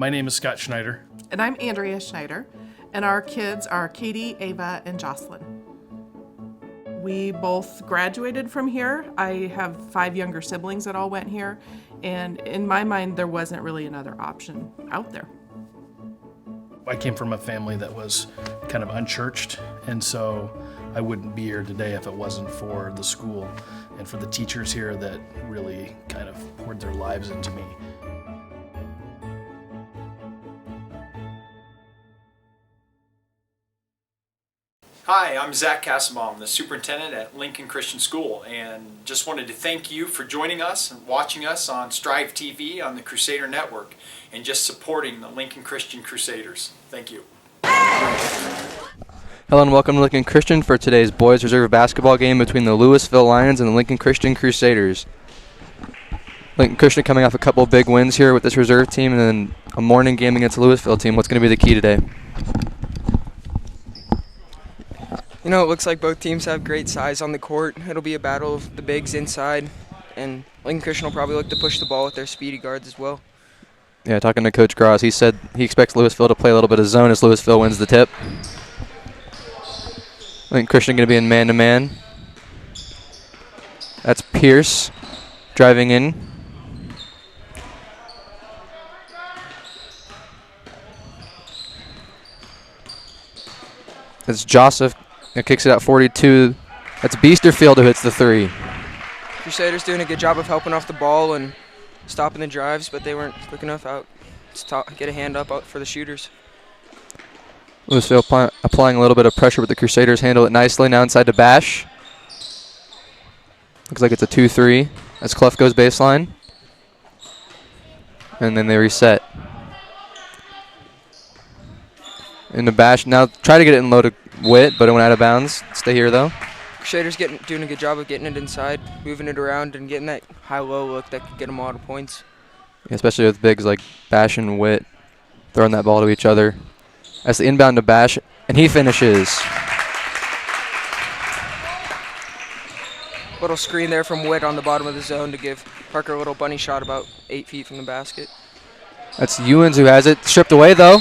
My name is Scott Schneider. And I'm Andrea Schneider. And our kids are Katie, Ava, and Jocelyn. We both graduated from here. I have 5 younger siblings that all went here. And in my mind, there wasn't really another option out there. I came from a family that was kind of unchurched, and so I wouldn't be here today if it wasn't for the school and for the teachers here that really kind of poured their lives into me. Hi, I'm Zach Kassenbaum, the superintendent at Lincoln Christian School, and just wanted to thank you for joining us and watching us on Strive TV on the Crusader Network and just supporting the Lincoln Christian Crusaders. Thank you. Hello and welcome to Lincoln Christian for today's boys reserve basketball game between the Louisville Lions and the Lincoln Christian Crusaders. Lincoln Christian coming off a couple big wins here with this reserve team and then a morning game against the Louisville team. What's going to be the key today? You know, it looks like both teams have great size on the court. It'll be a battle of the bigs inside, and Lincoln Christian will probably look to push the ball with their speedy guards as well. Yeah, talking to Coach Gross, he said he expects Louisville to play a little bit of zone as Louisville wins the tip. Lincoln Christian going to be in man-to-man. That's Pierce driving in. It's Joseph. It kicks it out 42. That's Beasterfield who hits the three. Crusaders doing a good job of helping off the ball and stopping the drives, but they weren't quick enough out to get a hand up out for the shooters. Louisville applying a little bit of pressure, but the Crusaders handle it nicely. Now inside to Bash. Looks like it's a 2-3 as Clough goes baseline. And then they reset. Into Bash. Now try to get it in low to Witt, but it went out of bounds. Stay here, though. Crusaders doing a good job of getting it inside, moving it around, and getting that high-low look that could get them a lot of points. Yeah, especially with bigs like Bash and Witt throwing that ball to each other. That's the inbound to Bash, and he finishes. Little screen there from Witt on the bottom of the zone to give Parker a little bunny shot about 8 feet from the basket. That's Ewens who has it. Stripped away, though.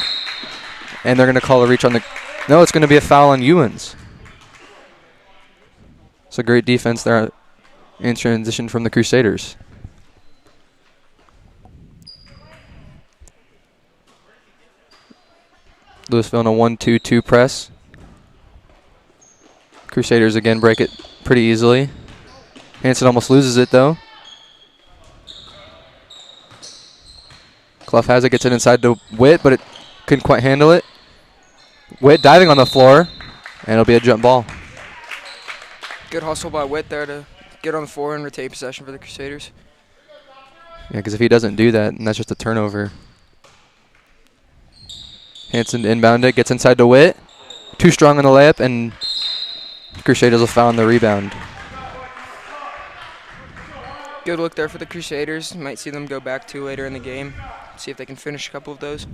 And they're going to call a reach on the... No, it's going to be a foul on Ewens. It's a great defense there in transition from the Crusaders. Louisville in a 1-2-2 press. Crusaders again break it pretty easily. Hanson almost loses it, though. Clough has it, gets it inside to Witt, but it couldn't quite handle it. Witt diving on the floor, and it'll be a jump ball. Good hustle by Witt there to get on the floor and retain possession for the Crusaders. Yeah, because if he doesn't do that, and that's just a turnover. Hanson to inbound it, gets inside to Witt. Too strong on the layup, and Crusaders will foul on the rebound. Good look there for the Crusaders. You might see them go back to later in the game. See if they can finish a couple of those.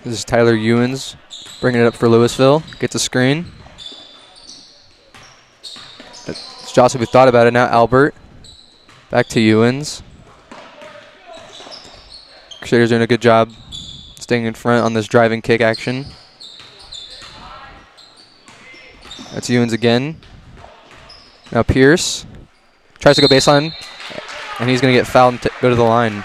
This is Tyler Ewens bringing it up for Louisville. Gets a screen. It's Joseph who thought about it. Now Albert. Back to Ewens. Crusaders doing a good job staying in front on this driving kick action. That's Ewens again. Now Pierce tries to go baseline, and he's going to get fouled and go to the line.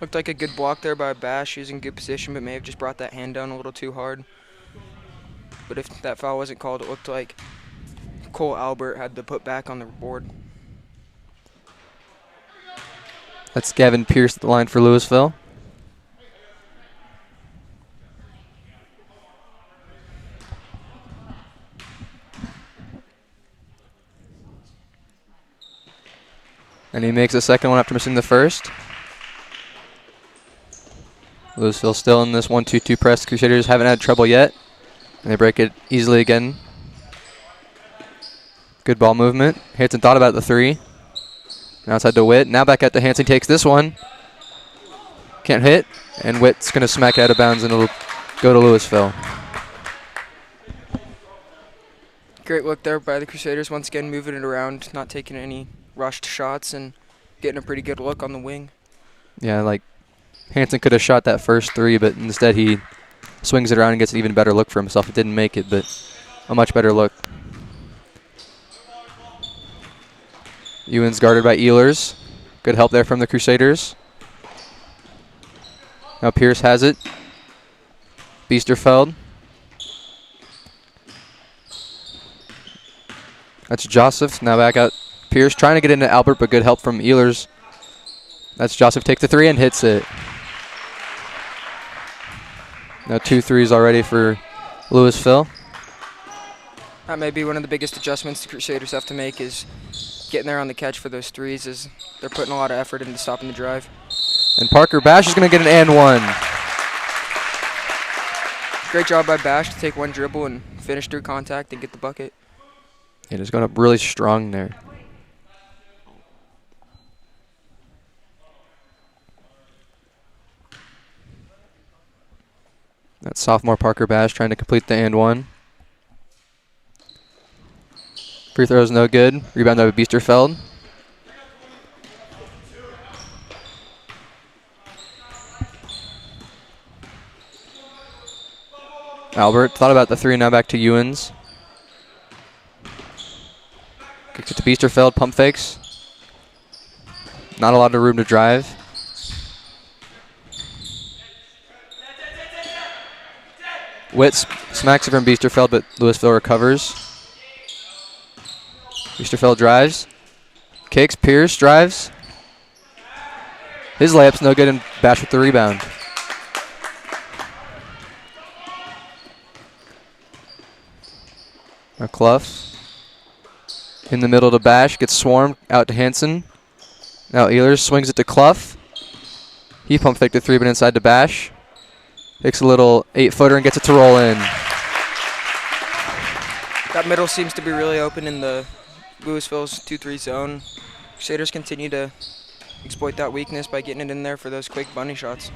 Looked like a good block there by Bash. He was in good position, but may have just brought that hand down a little too hard. But if that foul wasn't called, it looked like Cole Albert had the put back on the board. That's Gavin Pierce at the line for Louisville. And he makes a second one after missing the first. Louisville still in this 1-2-2 press. Crusaders haven't had trouble yet. And they break it easily again. Good ball movement. Hanson thought about the three. Now outside to Witt. Now back out to Hanson. Takes this one. Can't hit. And Witt's going to smack it out of bounds and it'll go to Louisville. Great look there by the Crusaders, once again moving it around, not taking any rushed shots and getting a pretty good look on the wing. Yeah, like Hansen could have shot that first three, but instead he swings it around and gets an even better look for himself. It didn't make it, but a much better look. Ewan's guarded by Ehlers. Good help there from the Crusaders. Now Pierce has it. Biesterfeld. That's Joseph. Now back out. Pierce trying to get into Albert, but good help from Ehlers. That's Joseph. Take the three and hits it. Now 2 threes already for Louisville. That may be one of the biggest adjustments the Crusaders have to make, is getting there on the catch for those threes, as they're putting a lot of effort into stopping the drive. And Parker Bash is going to get an and one. Great job by Bash to take one dribble and finish through contact and get the bucket. It is going up really strong there. That's sophomore Parker Bash trying to complete the and one. Free throw's no good. Rebound by Biesterfeld. Albert thought about the three, now back to Ewans. Kicks it to Biesterfeld, pump fakes. Not a lot of room to drive. Witt smacks it from Biesterfeld, but Louisville recovers. Biesterfeld drives. Kicks, Pierce drives. His layup's no good, and Bash with the rebound. Now Clough in the middle to Bash, gets swarmed out to Hansen. Now Ehlers swings it to Clough. He pump faked the three, but inside to Bash. Takes a little 8-footer and gets it to roll in. That middle seems to be really open in the Louisville's 2-3 zone. Crusaders continue to exploit that weakness by getting it in there for those quick bunny shots.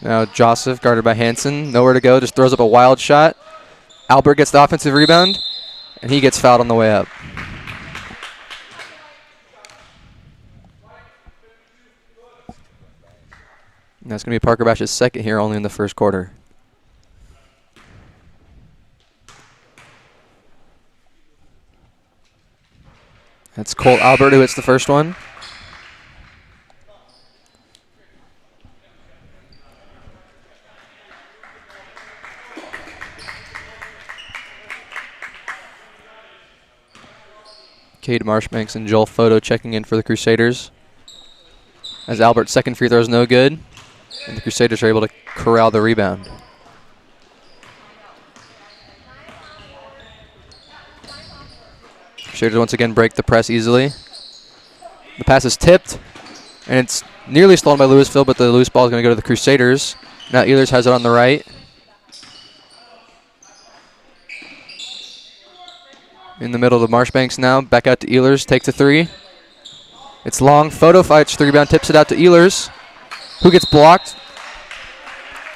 Now Joseph, guarded by Hansen. Nowhere to go, just throws up a wild shot. Albert gets the offensive rebound, and he gets fouled on the way up. And that's going to be Parker Bash's second here, only in the first quarter. That's Colt Albert who hits the first one. Cade Marshbanks and Joel Photo checking in for the Crusaders. As Albert's second free throw is no good, and the Crusaders are able to corral the rebound. Crusaders once again break the press easily. The pass is tipped, and it's nearly stolen by Louisville, but the loose ball is going to go to the Crusaders. Now Ehlers has it on the right. In the middle to Marshbanks now. Back out to Ehlers. Takes a three. It's long. Photo fights the rebound. Tips it out to Ehlers, who gets blocked.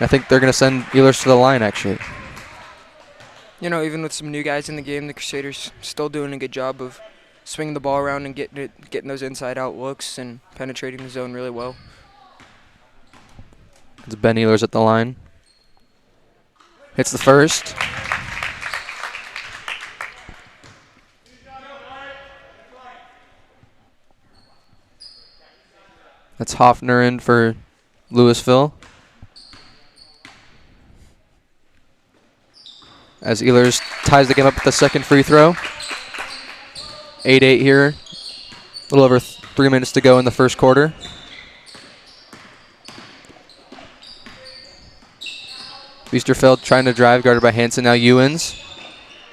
I think they're going to send Ehlers to the line, actually. You know, even with some new guys in the game, the Crusaders still doing a good job of swinging the ball around and getting those inside-out looks and penetrating the zone really well. It's Ben Ehlers at the line. Hits the first. That's Hoffner in for Louisville. As Ehlers ties the game up with the second free throw. 8-8 here. A little over 3 minutes to go in the first quarter. Biesterfeld trying to drive, guarded by Hansen. Now Ewans.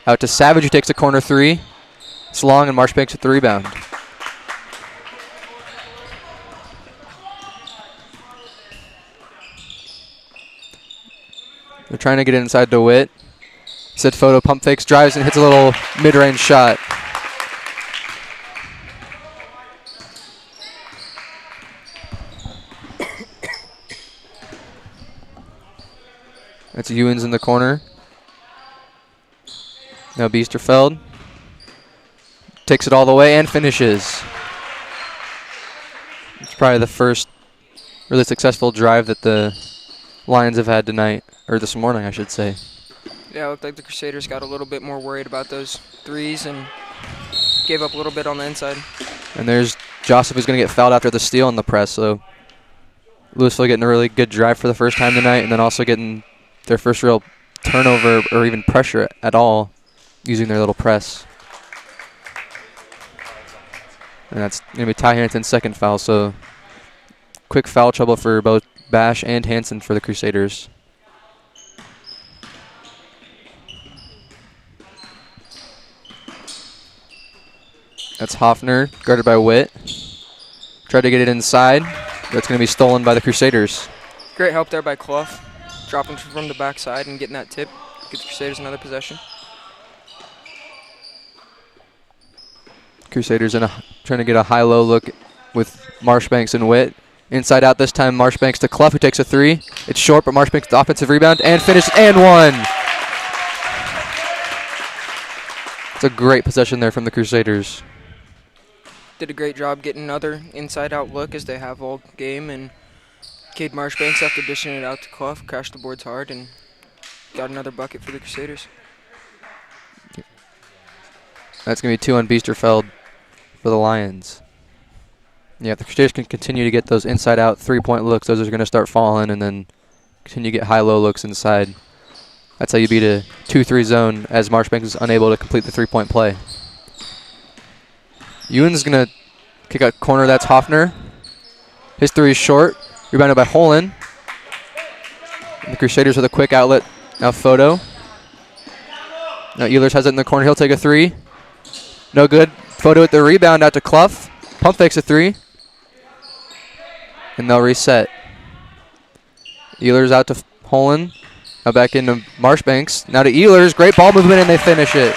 Out to Savage, who takes a corner three. It's long, and Marshbanks with the rebound. They're trying to get inside to Witt. Said Photo pump fakes, drives, and hits a little mid-range shot. It's Ewens in the corner. Now Biesterfeld takes it all the way and finishes. It's probably the first really successful drive that the Lions have had tonight, or this morning, I should say. Yeah, it looked like the Crusaders got a little bit more worried about those threes and gave up a little bit on the inside. And there's Joseph, who's going to get fouled after the steal on the press. So Louisville getting a really good drive for the first time tonight, and then also getting their first real turnover or even pressure at all using their little press. And that's going to be Ty Hansen's second foul. So quick foul trouble for both Bash and Hansen for the Crusaders. That's Hoffner, guarded by Witt. Tried to get it inside. That's going to be stolen by the Crusaders. Great help there by Clough, dropping from the backside and getting that tip. Get the Crusaders another possession. Crusaders trying to get a high-low look with Marshbanks and Witt. Inside out this time, Marshbanks to Clough, who takes a three. It's short, but Marshbanks the offensive rebound and finishes and one. It's a great possession there from the Crusaders. Did a great job getting another inside-out look as they have all game, and Cade Marshbanks, after dishing it out to Clough, crashed the boards hard and got another bucket for the Crusaders. That's going to be 2 on Biesterfeld for the Lions. Yeah, if the Crusaders can continue to get those inside-out three-point looks, those are going to start falling, and then continue to get high-low looks inside. That's how you beat a 2-3 zone, as Marshbanks is unable to complete the three-point play. Ewens is going to kick out corner. That's Hoffner. His three is short. Rebounded by Holland. And the Crusaders with a quick outlet. Now Photo. Now Ehlers has it in the corner. He'll take a three. No good. Photo with the rebound out to Clough. Pump fakes a three. And they'll reset. Ehlers out to Holland. Now back into Marshbanks. Now to Ehlers. Great ball movement, and they finish it.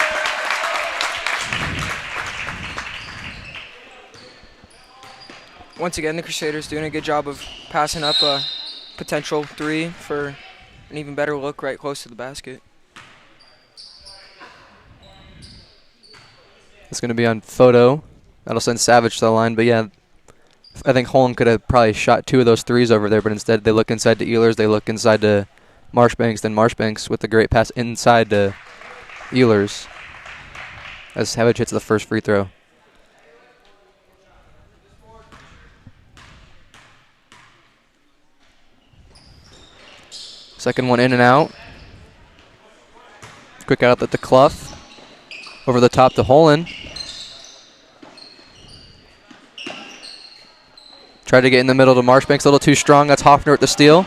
Once again, the Crusaders doing a good job of passing up a potential three for an even better look right close to the basket. It's going to be on Photo. That'll send Savage to the line. But yeah, I think Holland could have probably shot 2 of those threes over there, but instead they look inside to Ehlers. They look inside to Marshbanks. Then Marshbanks with the great pass inside to Ehlers as Savage hits the first free throw. Second one in and out. Quick outlet to Clough. Over the top to Holland. Tried to get in the middle to Marshbanks. A little too strong. That's Hoffner with the steal.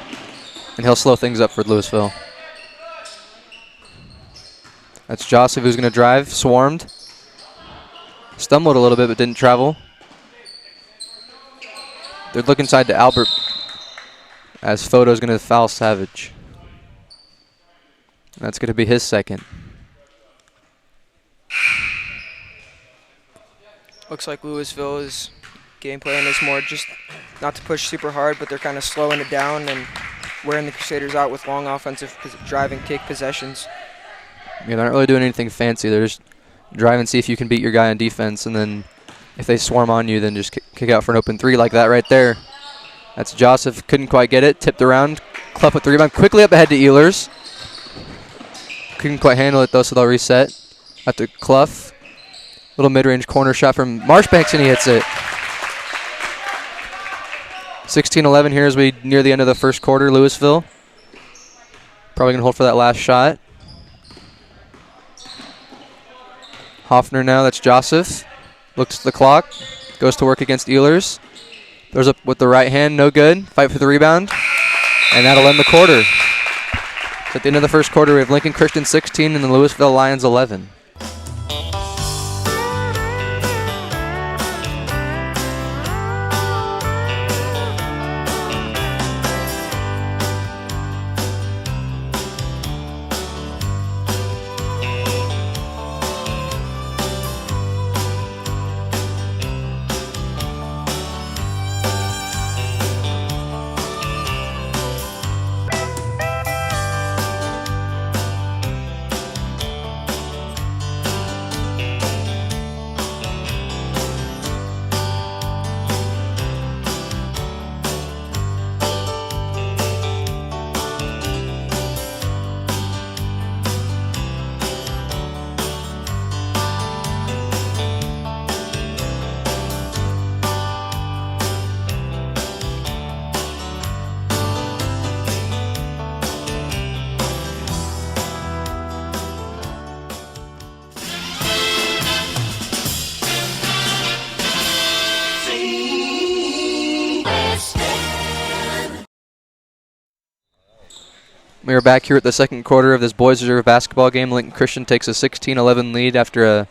And he'll slow things up for Louisville. That's Joseph who's going to drive. Swarmed. Stumbled a little bit but didn't travel. They're looking inside to Albert as Photo's going to foul Savage. That's going to be his second. Looks like Louisville is game plan is more just not to push super hard, but they're kind of slowing it down and wearing the Crusaders out with long offensive drive and kick possessions. Yeah, they're not really doing anything fancy. They're just drive and see if you can beat your guy on defense, and then if they swarm on you, then just kick out for an open three like that right there. That's Joseph. Couldn't quite get it. Tipped around. Clough with the rebound. Quickly up ahead to Ehlers. Couldn't quite handle it, though, so they'll reset. Out to Clough. Little mid-range corner shot from Marshbanks, and he hits it. 16-11 here as we near the end of the first quarter. Louisville probably going to hold for that last shot. Hoffner now. That's Joseph. Looks at the clock. Goes to work against Ehlers. Throws up with the right hand. No good. Fight for the rebound. And that'll end the quarter. At the end of the first quarter, we have Lincoln Christian 16 and the Louisville Lions 11. We are back here at the second quarter of this boys reserve basketball game. Lincoln Christian takes a 16-11 lead after a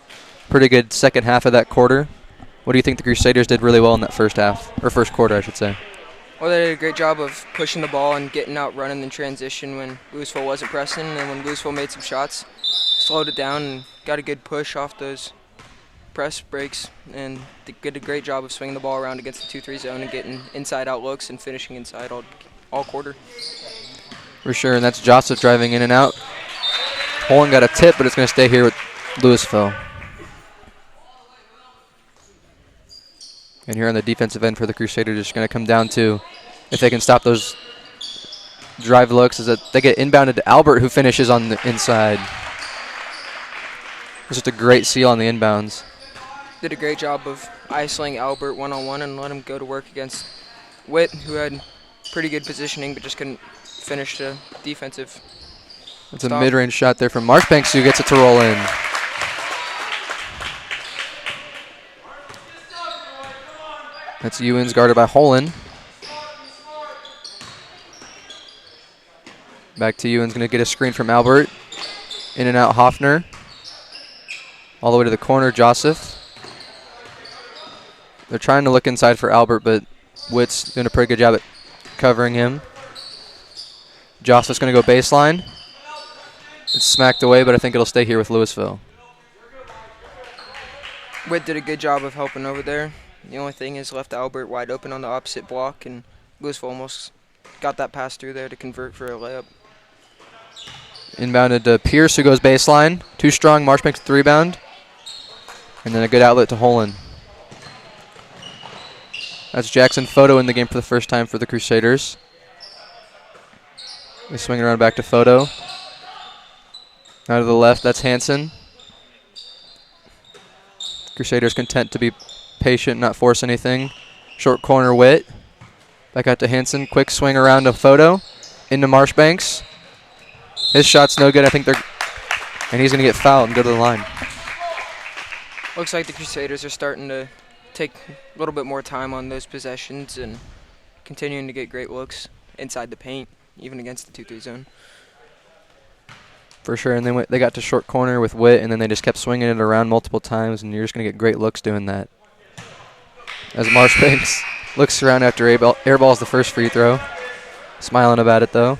pretty good second half of that quarter. What do you think the Crusaders did really well in that first half, or first quarter, I should say? Well, they did a great job of pushing the ball and getting out running in transition when Louisville wasn't pressing, and when Louisville made some shots, slowed it down and got a good push off those press breaks, and they did a great job of swinging the ball around against the 2-3 zone and getting inside-out looks and finishing inside all quarter. For sure, and that's Joseph driving in and out. Holland got a tip, but it's going to stay here with Louisville. And here on the defensive end for the Crusaders, it's going to come down to if they can stop those drive looks, is that they get inbounded to Albert, who finishes on the inside. It's just a great seal on the inbounds. Did a great job of isolating Albert one-on-one and let him go to work against Witt, who had pretty good positioning but just couldn't finish the defensive It's a mid-range shot there from Marchbanks, who gets it to roll in. That's Ewens guarded by Holland. Back to Ewens, going to get a screen from Albert. In and out Hoffner. All the way to the corner, Joseph. They're trying to look inside for Albert, but Witt's doing a pretty good job at covering him. Joseph's going to go baseline. It's smacked away, but I think it'll stay here with Louisville. Witt did a good job of helping over there. The only thing is left Albert wide open on the opposite block, and Louisville almost got that pass through there to convert for a layup. Inbounded to Pierce, who goes baseline. Too strong, Marchbanks with the rebound. And then a good outlet to Holland. That's Jackson Photo in the game for the first time for the Crusaders. They swing around back to Photo. Out of the left, that's Hansen. Crusaders content to be patient, not force anything. Short corner, Witt. Back out to Hansen. Quick swing around to Photo. Into Marchbanks. His shot's no good. I think and he's going to get fouled and go to the line. Looks like the Crusaders are starting to take a little bit more time on those possessions and continuing to get great looks inside the paint, even against the 2-3 zone. For sure, and then they got to short corner with Witt, and then they just kept swinging it around multiple times, and you're just going to get great looks doing that. As Marchbanks looks around after airballs the first free throw. Smiling about it, though.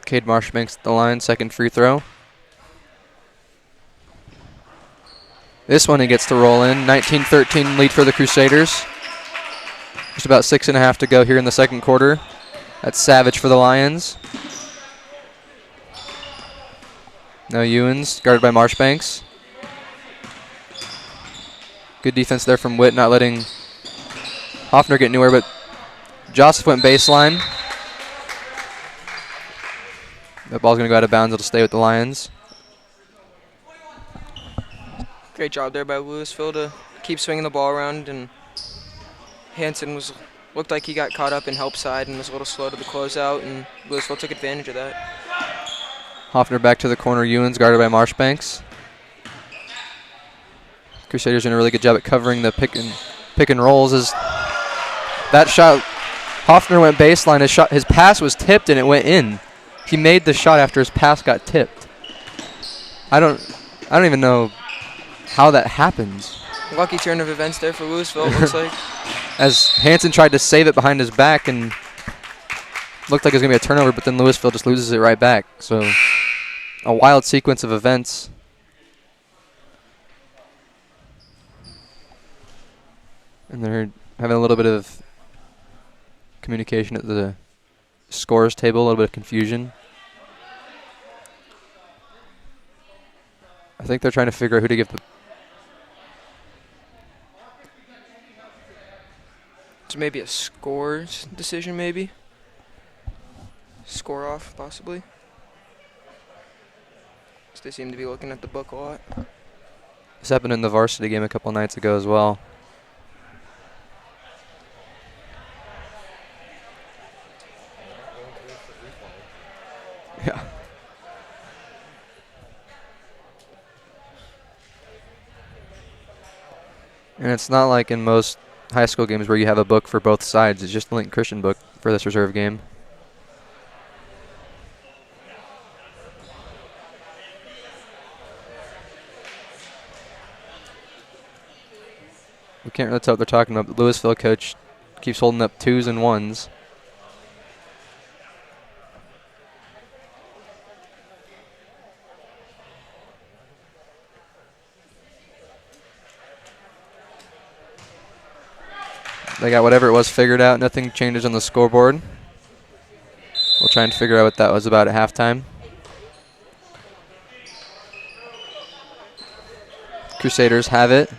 Cade Marchbanks at the line, second free throw. This one he gets to roll in. 19-13 lead for the Crusaders. Just about 6.5 to go here in the second quarter. That's Savage for the Lions. Now Ewens, guarded by Marchbanks. Good defense there from Witt, not letting Hoffner get anywhere, but Joseph went baseline. That ball's going to go out of bounds. It'll stay with the Lions. Great job there by Louisville to keep swinging the ball around, and Hansen looked like he got caught up in help side and was a little slow to the closeout, and Louisville took advantage of that. Hoffner back to the corner. Ewens guarded by Marchbanks. Crusaders doing a really good job at covering the pick and rolls. As that shot, Hoffner went baseline. His pass was tipped and it went in. He made the shot after his pass got tipped. I don't even know how that happens. Lucky turn of events there for Louisville, it looks like. As Hansen tried to save it behind his back and looked like it was going to be a turnover, but then Louisville just loses it right back. So a wild sequence of events. And they're having a little bit of communication at the scores table, a little bit of confusion. I think they're trying to figure out who to give the... So maybe a scores decision, maybe? Score off, possibly? So they seem to be looking at the book a lot. This happened in the varsity game a couple nights ago as well. Yeah. And it's not like in most high school games where you have a book for both sides. It's just the Lincoln Christian book for this reserve game. We can't really tell what they're talking about. The Louisville coach keeps holding up 2s and 1s. They got whatever it was figured out. Nothing changes on the scoreboard. We'll try and figure out what that was about at halftime. Crusaders have it.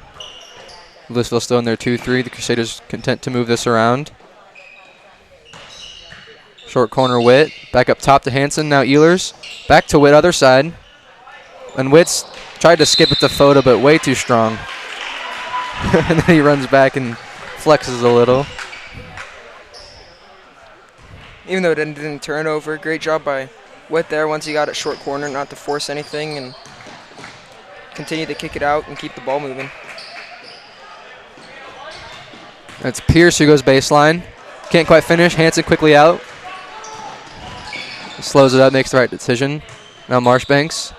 Louisville still in their 2-3. The Crusaders content to move this around. Short corner, Witt. Back up top to Hansen. Now Ehlers. Back to Witt, other side. And Witt's tried to skip it to Foda, but way too strong. And then he runs back and flexes a little. Even though it didn't turn over, great job by Witt there once he got it short corner, not to force anything and continue to kick it out and keep the ball moving. That's Pierce who goes baseline. Can't quite finish. Hansen quickly out. Slows it up, makes the right decision. Now Marshbanks.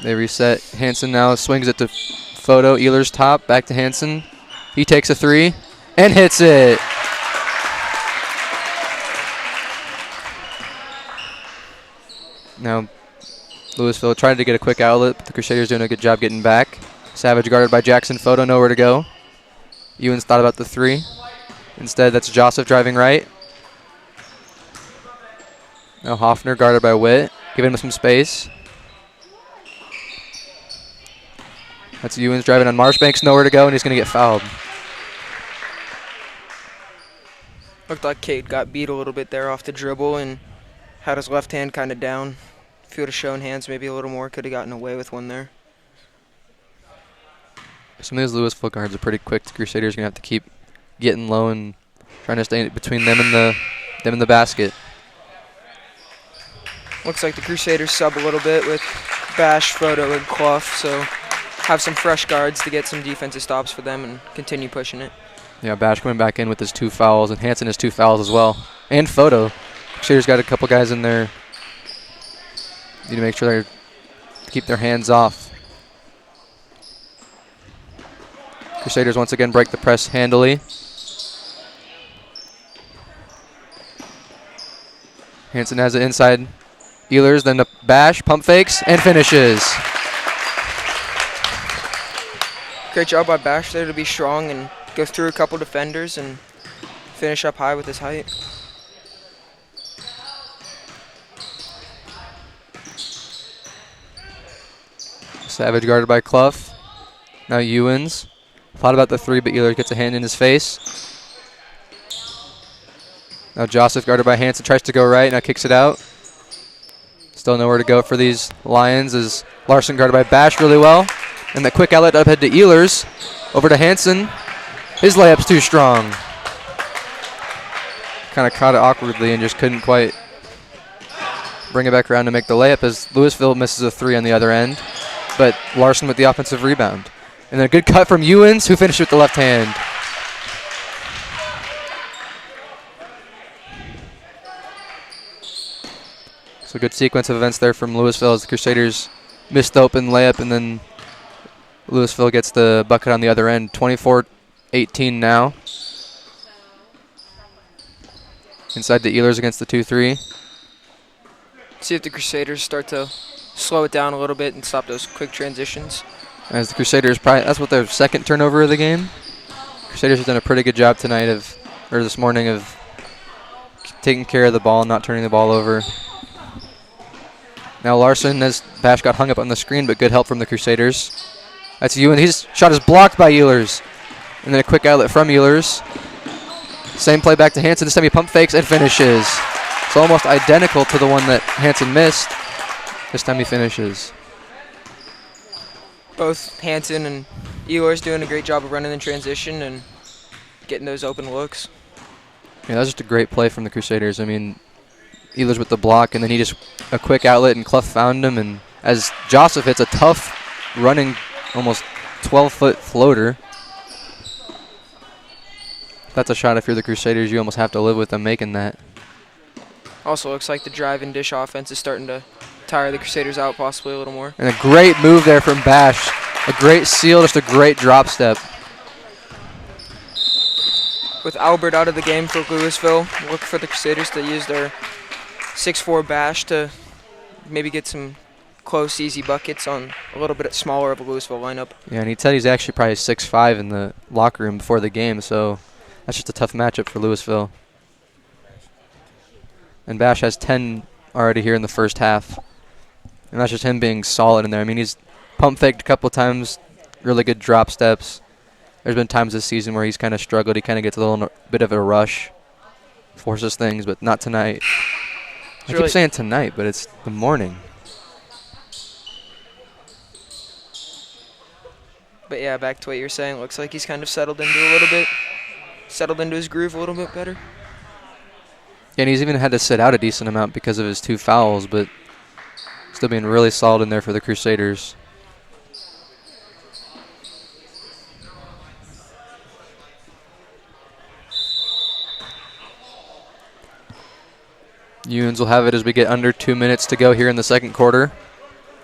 They reset. Hansen now swings it to Photo. Ehlers top. Back to Hansen. He takes a 3 and hits it. Now Louisville tried to get a quick outlet, but the Crusaders doing a good job getting back. Savage guarded by Jackson Photo, nowhere to go. Ewens thought about the 3. Instead, that's Joseph driving right. Now Hoffner guarded by Witt, giving him some space. That's Ewens driving on Marshbanks, nowhere to go, and he's going to get fouled. Looked like Cade got beat a little bit there off the dribble and had his left hand kind of down. If he would have shown hands maybe a little more, could have gotten away with one there. Some of these Louisville guards are pretty quick. The Crusaders are going to have to keep getting low and trying to stay between them and the basket. Looks like the Crusaders sub a little bit with Bash, Photo, and Clough, so have some fresh guards to get some defensive stops for them and continue pushing it. Yeah, Bash coming back in with his 2 fouls, and Hansen has 2 fouls as well. And Photo. Crusaders got a couple guys in there. Need to make sure they keep their hands off. Crusaders once again break the press handily. Hansen has it inside Ehlers, then the Bash, pump fakes, and finishes. Great job by Bash there to be strong and go through a couple defenders and finish up high with his height. Savage guarded by Clough. Now Ewens. Thought about the 3, but Ehlers gets a hand in his face. Now Joseph guarded by Hansen, tries to go right, now kicks it out. Still nowhere to go for these Lions as Larson guarded by Bash really well. And the quick outlet up head to Ehlers. Over to Hansen. His layup's too strong. Kind of caught it awkwardly and just couldn't quite bring it back around to make the layup as Louisville misses a 3 on the other end. But Larson with the offensive rebound. And then a good cut from Ewens, who finished with the left hand. So a good sequence of events there from Louisville as the Crusaders missed the open layup, and then Louisville gets the bucket on the other end. 24-18 now. Inside to Ehlers against the 2-3. See if the Crusaders start to slow it down a little bit and stop those quick transitions. As the Crusaders, that's what their second turnover of the game. Crusaders have done a pretty good job tonight this morning of taking care of the ball and not turning the ball over. Now Larson, as Bash got hung up on the screen, but good help from the Crusaders. That's Ewan. His shot is blocked by Ehlers. And then a quick outlet from Ehlers. Same play back to Hansen. This time he pump fakes and finishes. It's almost identical to the one that Hansen missed. This time he finishes. Both Hansen and Ehlers doing a great job of running in transition and getting those open looks. Yeah, that was just a great play from the Crusaders. I mean, Ehlers with the block, and then he just a quick outlet, and Clough found him. And as Joseph hits a tough running almost 12-foot floater. That's a shot. If you're the Crusaders, you almost have to live with them making that. Also looks like the drive and dish offense is starting to tire the Crusaders out possibly a little more. And a great move there from Bash. A great seal, just a great drop step. With Albert out of the game for Louisville, look for the Crusaders to use their 6'4" Bash to maybe get some close, easy buckets on a little bit smaller of a Louisville lineup. Yeah, and he said he's actually probably 6'5" in the locker room before the game, so that's just a tough matchup for Louisville. And Bash has 10 already here in the first half. And that's just him being solid in there. I mean, he's pump faked a couple times, really good drop steps. There's been times this season where he's kind of struggled. He kind of gets a little bit of a rush, forces things, but not tonight. I keep saying tonight, but it's the morning. But yeah, back to what you were saying. Looks like he's kind of settled into his groove a little bit better. Yeah, and he's even had to sit out a decent amount because of his 2 fouls, but still being really solid in there for the Crusaders. Ewans will have it as we get under 2 minutes to go here in the second quarter.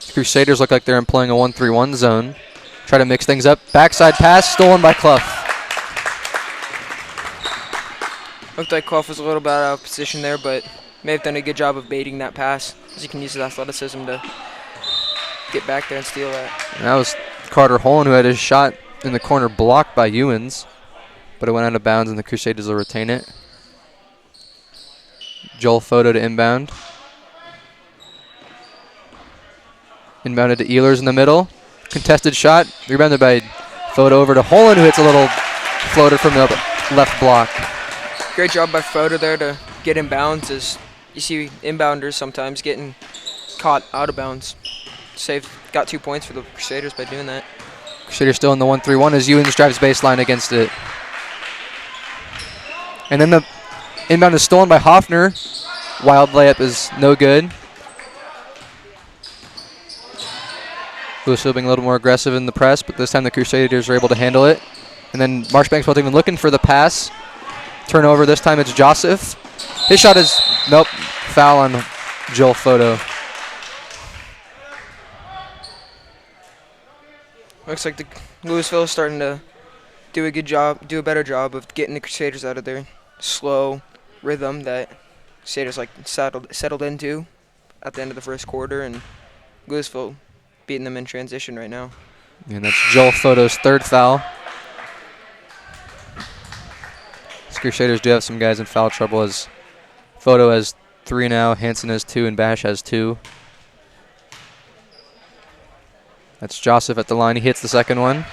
The Crusaders look like they're playing a 1-3-1 zone. Try to mix things up. Backside pass stolen by Clough. Looked like Clough was a little bit out of position there, but may have done a good job of baiting that pass, as he can use his athleticism to get back there and steal that. And that was Carter Holland, who had his shot in the corner blocked by Ewans, but it went out of bounds and the Crusaders will retain it. Joel Photo to inbound. Inbounded to Ehlers in the middle. Contested shot. Rebounded by Photo over to Holland, who hits a little floater from the left block. Great job by Photo there to get in bounds, as you see inbounders sometimes getting caught out of bounds. Got 2 points for the Crusaders by doing that. Crusaders still in the 1-3-1 as Ewans drives baseline against it. And then the inbound is stolen by Hoffner. Wild layup is no good. Louisville being a little more aggressive in the press, but this time the Crusaders are able to handle it. And then Marshbanks wasn't even looking for the pass. Turnover, this time it's Joseph. His shot is, nope, foul on Joel Photo. Looks like the Louisville is starting to do a better job of getting the Crusaders out of their slow rhythm that Crusaders like settled into at the end of the first quarter, and Louisville beating them in transition right now. And that's Joel Photo's 3rd foul. The Crusaders do have some guys in foul trouble, as Photo has 3 now, Hansen has 2, and Bash has 2. That's Joseph at the line. He hits the second one.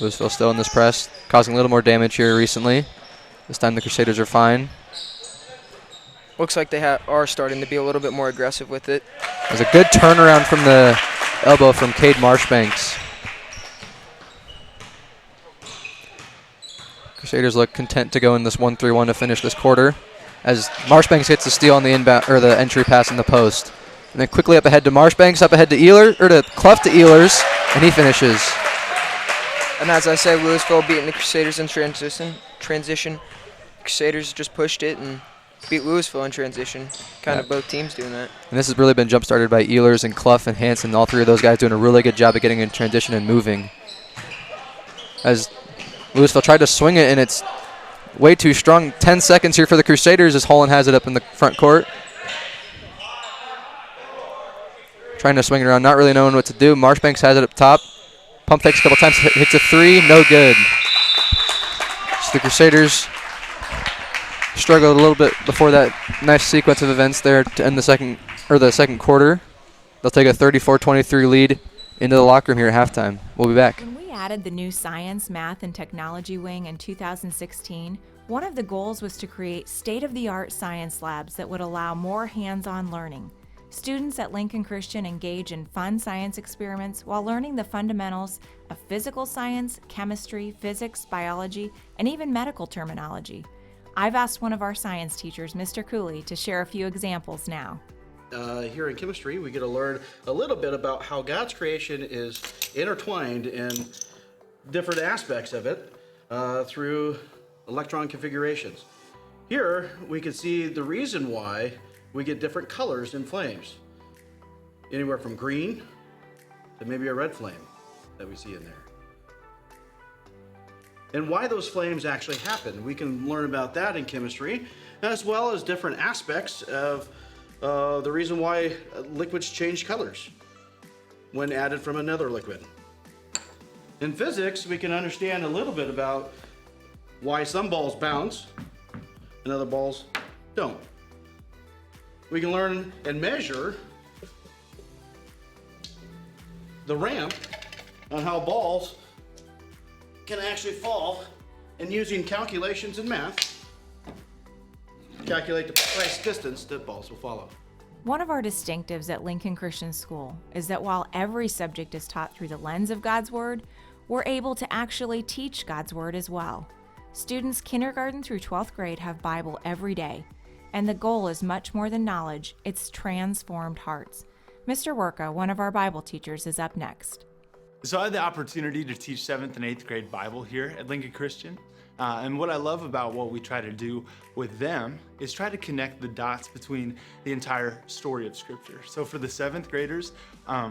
Louisville still in this press, causing a little more damage here recently. This time the Crusaders are fine. Looks like they are starting to be a little bit more aggressive with it. There's a good turnaround from the elbow from Cade Marshbanks. Crusaders look content to go in this 1-3-1 to finish this quarter, as Marshbanks hits the steal on the inbound or the entry pass in the post. And then quickly up ahead to Marshbanks, up ahead to Ehlers, or to Clough to Ehlers, and he finishes. And as I said, Louisville beating the Crusaders in transition. Crusaders just pushed it and beat Louisville in transition. Kind of both teams doing that. And this has really been jump-started by Ehlers and Clough and Hansen. All 3 of those guys doing a really good job of getting in transition and moving. As Louisville tried to swing it, and it's way too strong. 10 seconds here for the Crusaders as Holland has it up in the front court. Trying to swing it around, not really knowing what to do. Marshbanks has it up top. Pump fakes a couple times, hits a 3, no good. So the Crusaders struggled a little bit before that nice sequence of events there to end the second quarter. They'll take a 34-23 lead into the locker room here at halftime. We'll be back. When we added the new Science, Math, and Technology wing in 2016, one of the goals was to create state-of-the-art science labs that would allow more hands-on learning. Students at Lincoln Christian engage in fun science experiments while learning the fundamentals of physical science, chemistry, physics, biology, and even medical terminology. I've asked one of our science teachers, Mr. Cooley, to share a few examples now. here in chemistry, we get to learn a little bit about how God's creation is intertwined in different aspects of it through electron configurations. Here, we can see the reason why we get different colors in flames. Anywhere from green to maybe a red flame that we see in there. And why those flames actually happen. We can learn about that in chemistry, as well as different aspects of the reason why liquids change colors when added from another liquid. In physics, we can understand a little bit about why some balls bounce and other balls don't. We can learn and measure the ramp on how balls can actually fall, and using calculations in math, calculate the precise distance that balls will follow. One of our distinctives at Lincoln Christian School is that while every subject is taught through the lens of God's Word, we're able to actually teach God's Word as well. Students kindergarten through 12th grade have Bible every day, and the goal is much more than knowledge, it's transformed hearts. Mr. Worka, one of our Bible teachers, is up next. So I had the opportunity to teach 7th and 8th grade Bible here at Lincoln Christian. And what I love about what we try to do with them is try to connect the dots between the entire story of Scripture. So for the 7th graders,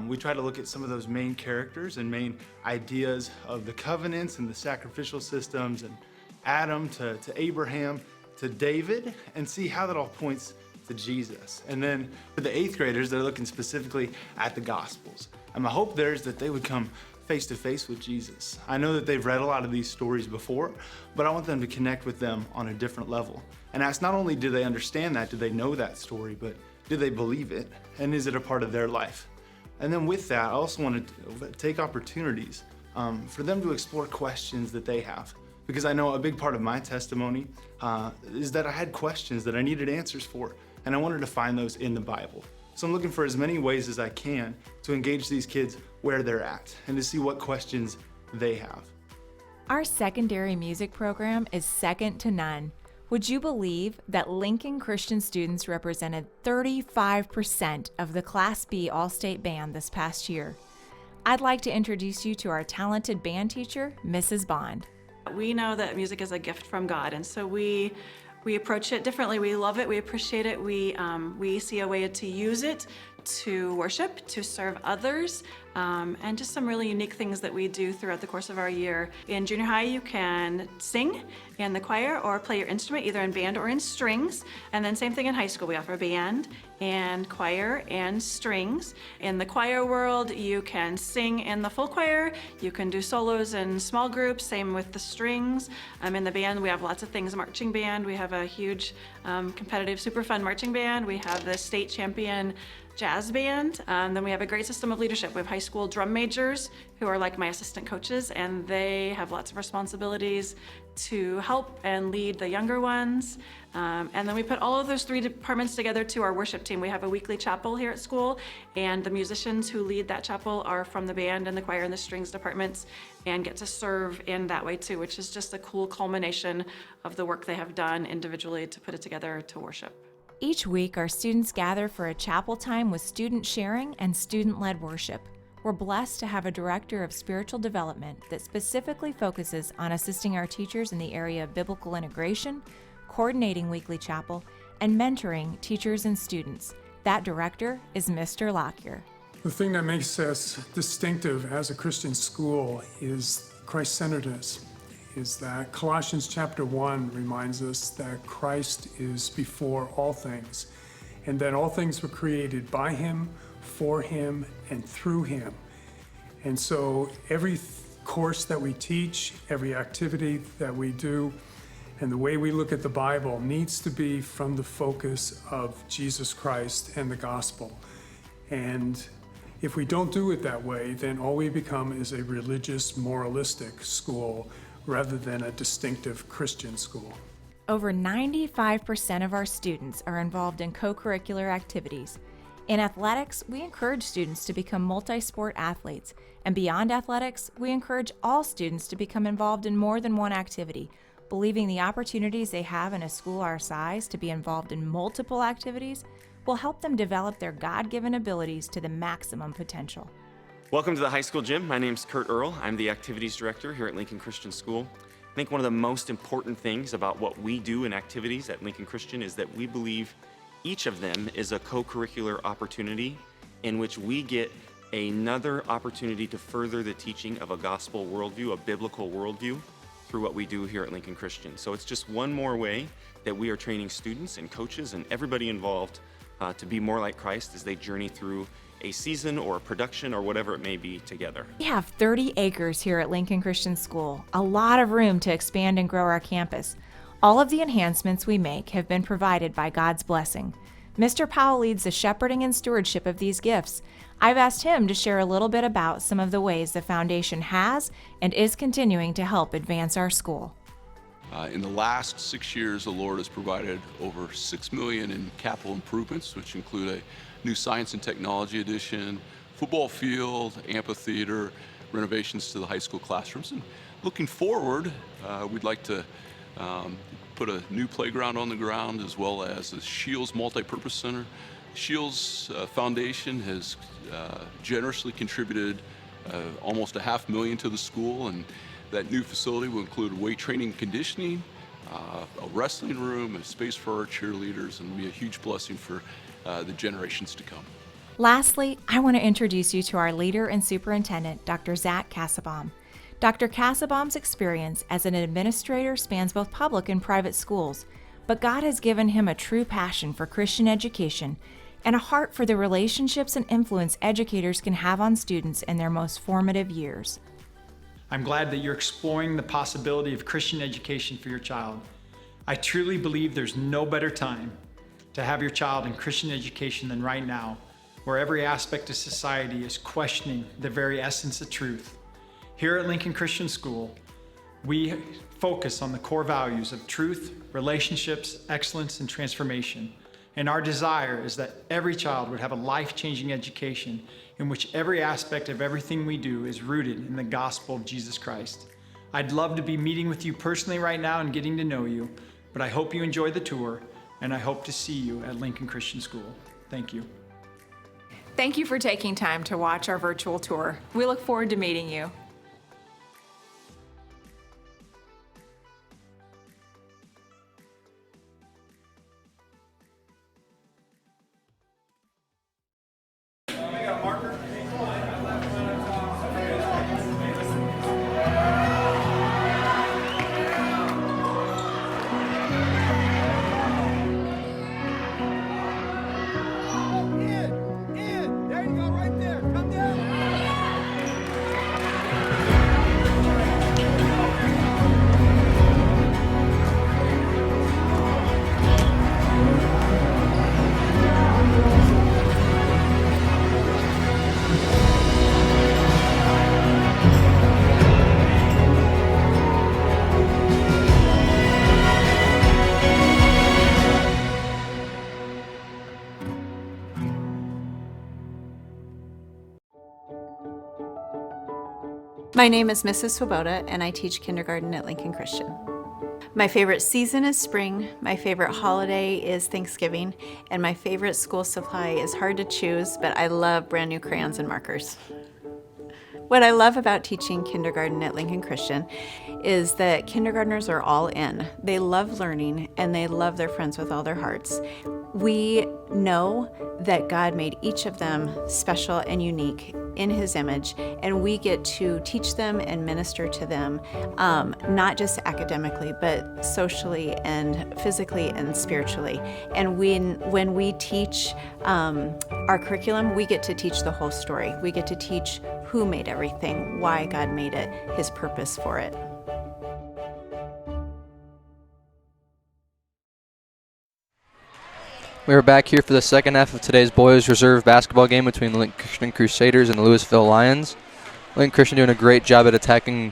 we try to look at some of those main characters and main ideas of the covenants and the sacrificial systems, and Adam to Abraham to David, and see how that all points to Jesus. And then for the 8th graders, they're looking specifically at the Gospels. And my hope there is that they would come face to face with Jesus. I know that they've read a lot of these stories before, but I want them to connect with them on a different level. And ask, not only do they understand that, do they know that story, but do they believe it? And is it a part of their life? And then with that, I also want to take opportunities for them to explore questions that they have. Because I know a big part of my testimony is that I had questions that I needed answers for, and I wanted to find those in the Bible. So I'm looking for as many ways as I can to engage these kids where they're at and to see what questions they have. Our secondary music program is second to none. Would you believe that Lincoln Christian students represented 35% of the Class B All-State Band this past year? I'd like to introduce you to our talented band teacher, Mrs. Bond. We know that music is a gift from God, and so we approach it differently. We love it, we appreciate it, we see a way to use it to worship, to serve others, and just some really unique things that we do throughout the course of our year. In junior high, you can sing in the choir or play your instrument, either in band or in strings. And then same thing in high school, we offer band and choir and strings. In the choir world, you can sing in the full choir, you can do solos in small groups, same with the strings. In the band, we have lots of things. Marching band, we have a huge competitive, super fun marching band. We have the state champion jazz band. Then we have a great system of leadership. We have high school drum majors who are like my assistant coaches, and they have lots of responsibilities to help and lead the younger ones. And then we put all of those three departments together to our worship team. We have a weekly chapel here at school, and the musicians who lead that chapel are from the band and the choir and the strings departments, and get to serve in that way too, which is just a cool culmination of the work they have done individually to put it together to worship. Each week, our students gather for a chapel time with student sharing and student-led worship. We're blessed to have a director of spiritual development that specifically focuses on assisting our teachers in the area of biblical integration, coordinating weekly chapel, and mentoring teachers and students. That director is Mr. Lockyer. The thing that makes us distinctive as a Christian school is Christ-centeredness. Is that Colossians chapter 1 reminds us that Christ is before all things, and that all things were created by him, for him, and through him. And so every course that we teach, every activity that we do, and the way we look at the Bible needs to be from the focus of Jesus Christ and the gospel. And if we don't do it that way, then all we become is a religious, moralistic school rather than a distinctive Christian school. Over 95% of our students are involved in co-curricular activities. In athletics, we encourage students to become multi-sport athletes, and beyond athletics, we encourage all students to become involved in more than one activity, believing the opportunities they have in a school our size to be involved in multiple activities will help them develop their God-given abilities to the maximum potential. Welcome to the high school gym. My name's Kurt Earl. I'm the activities director here at Lincoln Christian School. I think one of the most important things about what we do in activities at Lincoln Christian is that we believe each of them is a co-curricular opportunity in which we get another opportunity to further the teaching of a gospel worldview, a biblical worldview, through what we do here at Lincoln Christian. So it's just one more way that we are training students and coaches and everybody involved to be more like Christ as they journey through a season or a production or whatever it may be together. We have 30 acres here at Lincoln Christian School, a lot of room to expand and grow our campus. All of the enhancements we make have been provided by God's blessing. Mr. Powell leads the shepherding and stewardship of these gifts. I've asked him to share a little bit about some of the ways the foundation has and is continuing to help advance our school. In the last 6 years, the Lord has provided over $6 million in capital improvements, which include a new science and technology addition, football field, amphitheater, renovations to the high school classrooms. And looking forward, we'd like to put a new playground on the ground, as well as the Shields Multipurpose Center. Shields Foundation has generously contributed almost $500,000 to the school, and that new facility will include weight training and conditioning, a wrestling room, a space for our cheerleaders, and will be a huge blessing for the generations to come. Lastly, I want to introduce you to our leader and superintendent, Dr. Zach Kassabaum. Dr. Kassabaum's experience as an administrator spans both public and private schools, but God has given him a true passion for Christian education and a heart for the relationships and influence educators can have on students in their most formative years. I'm glad that you're exploring the possibility of Christian education for your child. I truly believe there's no better time to have your child in Christian education than right now, where every aspect of society is questioning the very essence of truth. Here at Lincoln Christian School, we focus on the core values of truth, relationships, excellence, and transformation. And our desire is that every child would have a life-changing education in which every aspect of everything we do is rooted in the gospel of Jesus Christ. I'd love to be meeting with you personally right now and getting to know you, but I hope you enjoy the tour, and I hope to see you at Lincoln Christian School. Thank you. Thank you for taking time to watch our virtual tour. We look forward to meeting you. My name is Mrs. Swoboda, and I teach kindergarten at Lincoln Christian. My favorite season is spring, my favorite holiday is Thanksgiving, and my favorite school supply is hard to choose, but I love brand new crayons and markers. What I love about teaching kindergarten at Lincoln Christian is that kindergartners are all in. They love learning and they love their friends with all their hearts. We know that God made each of them special and unique in His image, and we get to teach them and minister to them, not just academically, but socially and physically and spiritually. And when we teach our curriculum, we get to teach the whole story. We get to teach who made everything, why God made it, His purpose for it. We are back here for the second half of today's boys reserve basketball game between the Lincoln Christian Crusaders and the Louisville Lions. Lincoln Christian doing a great job at attacking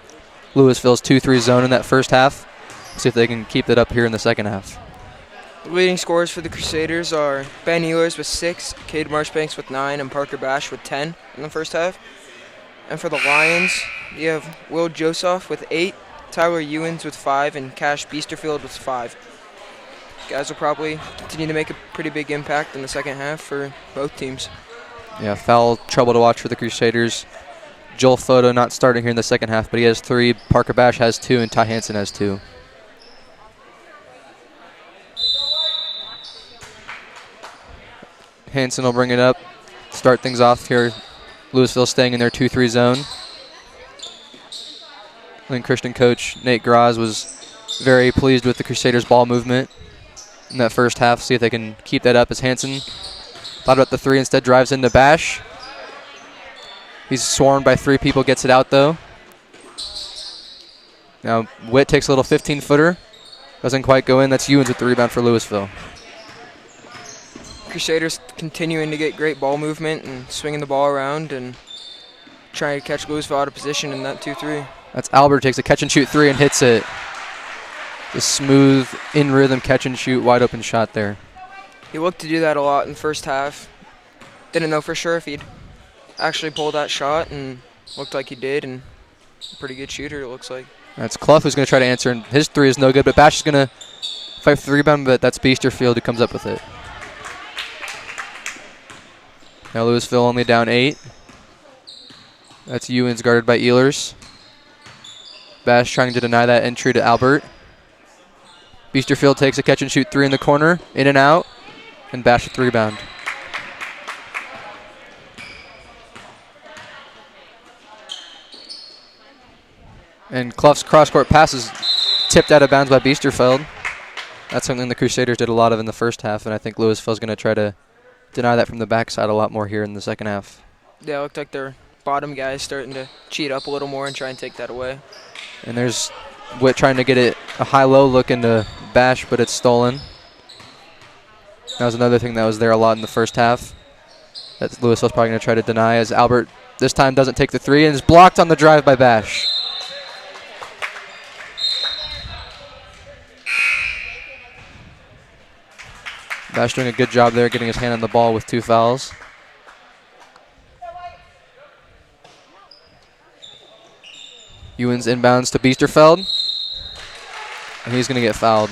Louisville's 2-3 zone in that first half. See if they can keep that up here in the second half. The leading scorers for the Crusaders are Ben Ehlers with 6, Cade Marshbanks with 9, and Parker Bash with 10 in the first half. And for the Lions, you have Will Joseph with 8, Tyler Ewens with 5, and Cash Beesterfield with 5. guys will probably continue to make a pretty big impact in the second half for both teams. Yeah, foul trouble to watch for the Crusaders. Joel Photo not starting here in the second half, but he has 3. Parker Bash has 2, and Ty Hansen has 2. Hansen will bring it up, start things off here. Louisville staying in their 2-3 zone. Lincoln Christian coach Nate Graz was very pleased with the Crusaders' ball movement in that first half. See if they can keep that up as Hansen thought about the 3, instead drives into Bash. He's swarmed by 3 people, gets it out though. Now Witt takes a little 15-footer. Doesn't quite go in. That's Ewens with the rebound for Louisville. Crusaders continuing to get great ball movement and swinging the ball around and trying to catch Louisville out of position in that 2-3. That's Albert, takes a catch-and-shoot 3 and hits it. The smooth, in-rhythm catch-and-shoot, wide-open shot there. He looked to do that a lot in the first half. Didn't know for sure if he'd actually pull that shot, and looked like he did, and a pretty good shooter, it looks like. That's Clough who's going to try to answer, and his 3 is no good, but Bash is going to fight for the rebound, but that's Beesterfield who comes up with it. Now Louisville only down 8. That's Ewens guarded by Ehlers. Bash trying to deny that entry to Albert. Beesterfield takes a catch-and-shoot 3 in the corner, in and out, and Bash with the rebound. And Clough's cross-court pass is tipped out of bounds by Beesterfield. That's something the Crusaders did a lot of in the first half, and I think Louisville's going to try to deny that from the backside a lot more here in the second half. Yeah, it looked like their bottom guys starting to cheat up a little more and try and take that away. And there's Witt trying to get it a high-low look into Bash, but it's stolen. That was another thing that was there a lot in the first half that Louisville's probably going to try to deny, as Albert this time doesn't take the 3 and is blocked on the drive by Bash. Bash doing a good job there, getting his hand on the ball with 2 fouls. Ewens inbounds to Beesterfeld, and he's going to get fouled.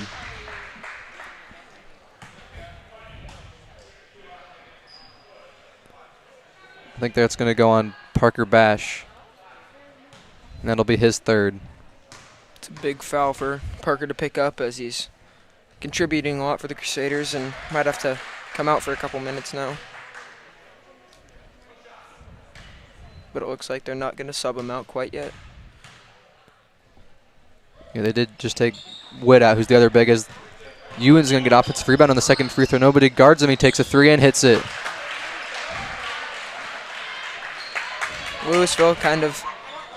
I think that's going to go on Parker Bash, and that'll be his 3rd. It's a big foul for Parker to pick up, as he's contributing a lot for the Crusaders and might have to come out for a couple minutes now. But it looks like they're not going to sub him out quite yet. Yeah, they did just take Witt out, who's the other big, as Ewens going to get offensive rebound on the second free throw. Nobody guards him. He takes a 3 and hits it. Louisville kind of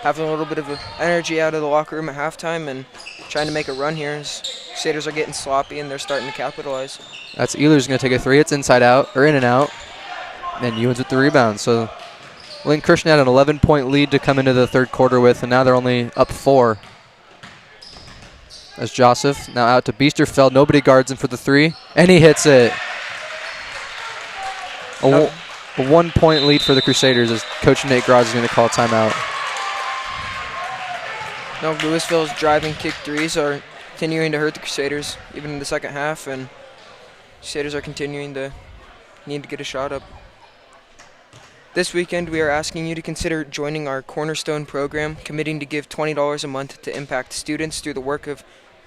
having a little bit of energy out of the locker room at halftime and trying to make a run here. Crusaders are getting sloppy and they're starting to capitalize. That's Ehlers going to take a 3. It's inside out, or in and out. And Ewens with the rebound. So Lincoln Christian had an 11-point lead to come into the third quarter with, and now they're only up 4. As Joseph now out to Beesterfeld. Nobody guards him for the 3, and he hits it. A 1-point lead for the Crusaders as Coach Nate Graz is going to call a timeout. No, Louisville's driving kick 3s are continuing to hurt the Crusaders even in the second half, and Crusaders are continuing to need to get a shot up. This weekend, we are asking you to consider joining our Cornerstone program, committing to give $20 a month to impact students through the work of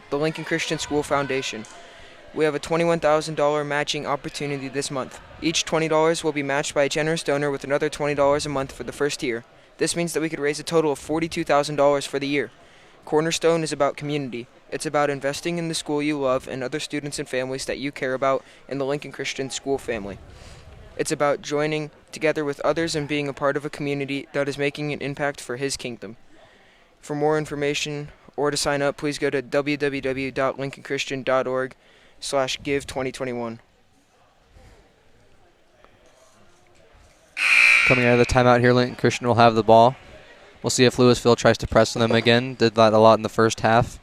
the Lincoln Christian School Foundation. We have a $21,000 matching opportunity this month. Each $20 will be matched by a generous donor with another $20 a month for the first year. This means that we could raise a total of $42,000 for the year. Cornerstone is about community. It's about investing in the school you love and other students and families that you care about in the Lincoln Christian School family. It's about joining together with others and being a part of a community that is making an impact for His kingdom. For more information or to sign up, please go to www.lincolnchristian.org/give2021. Coming out of the timeout here, Lincoln Christian will have the ball. We'll see if Louisville tries to press on them again. Did that a lot in the first half.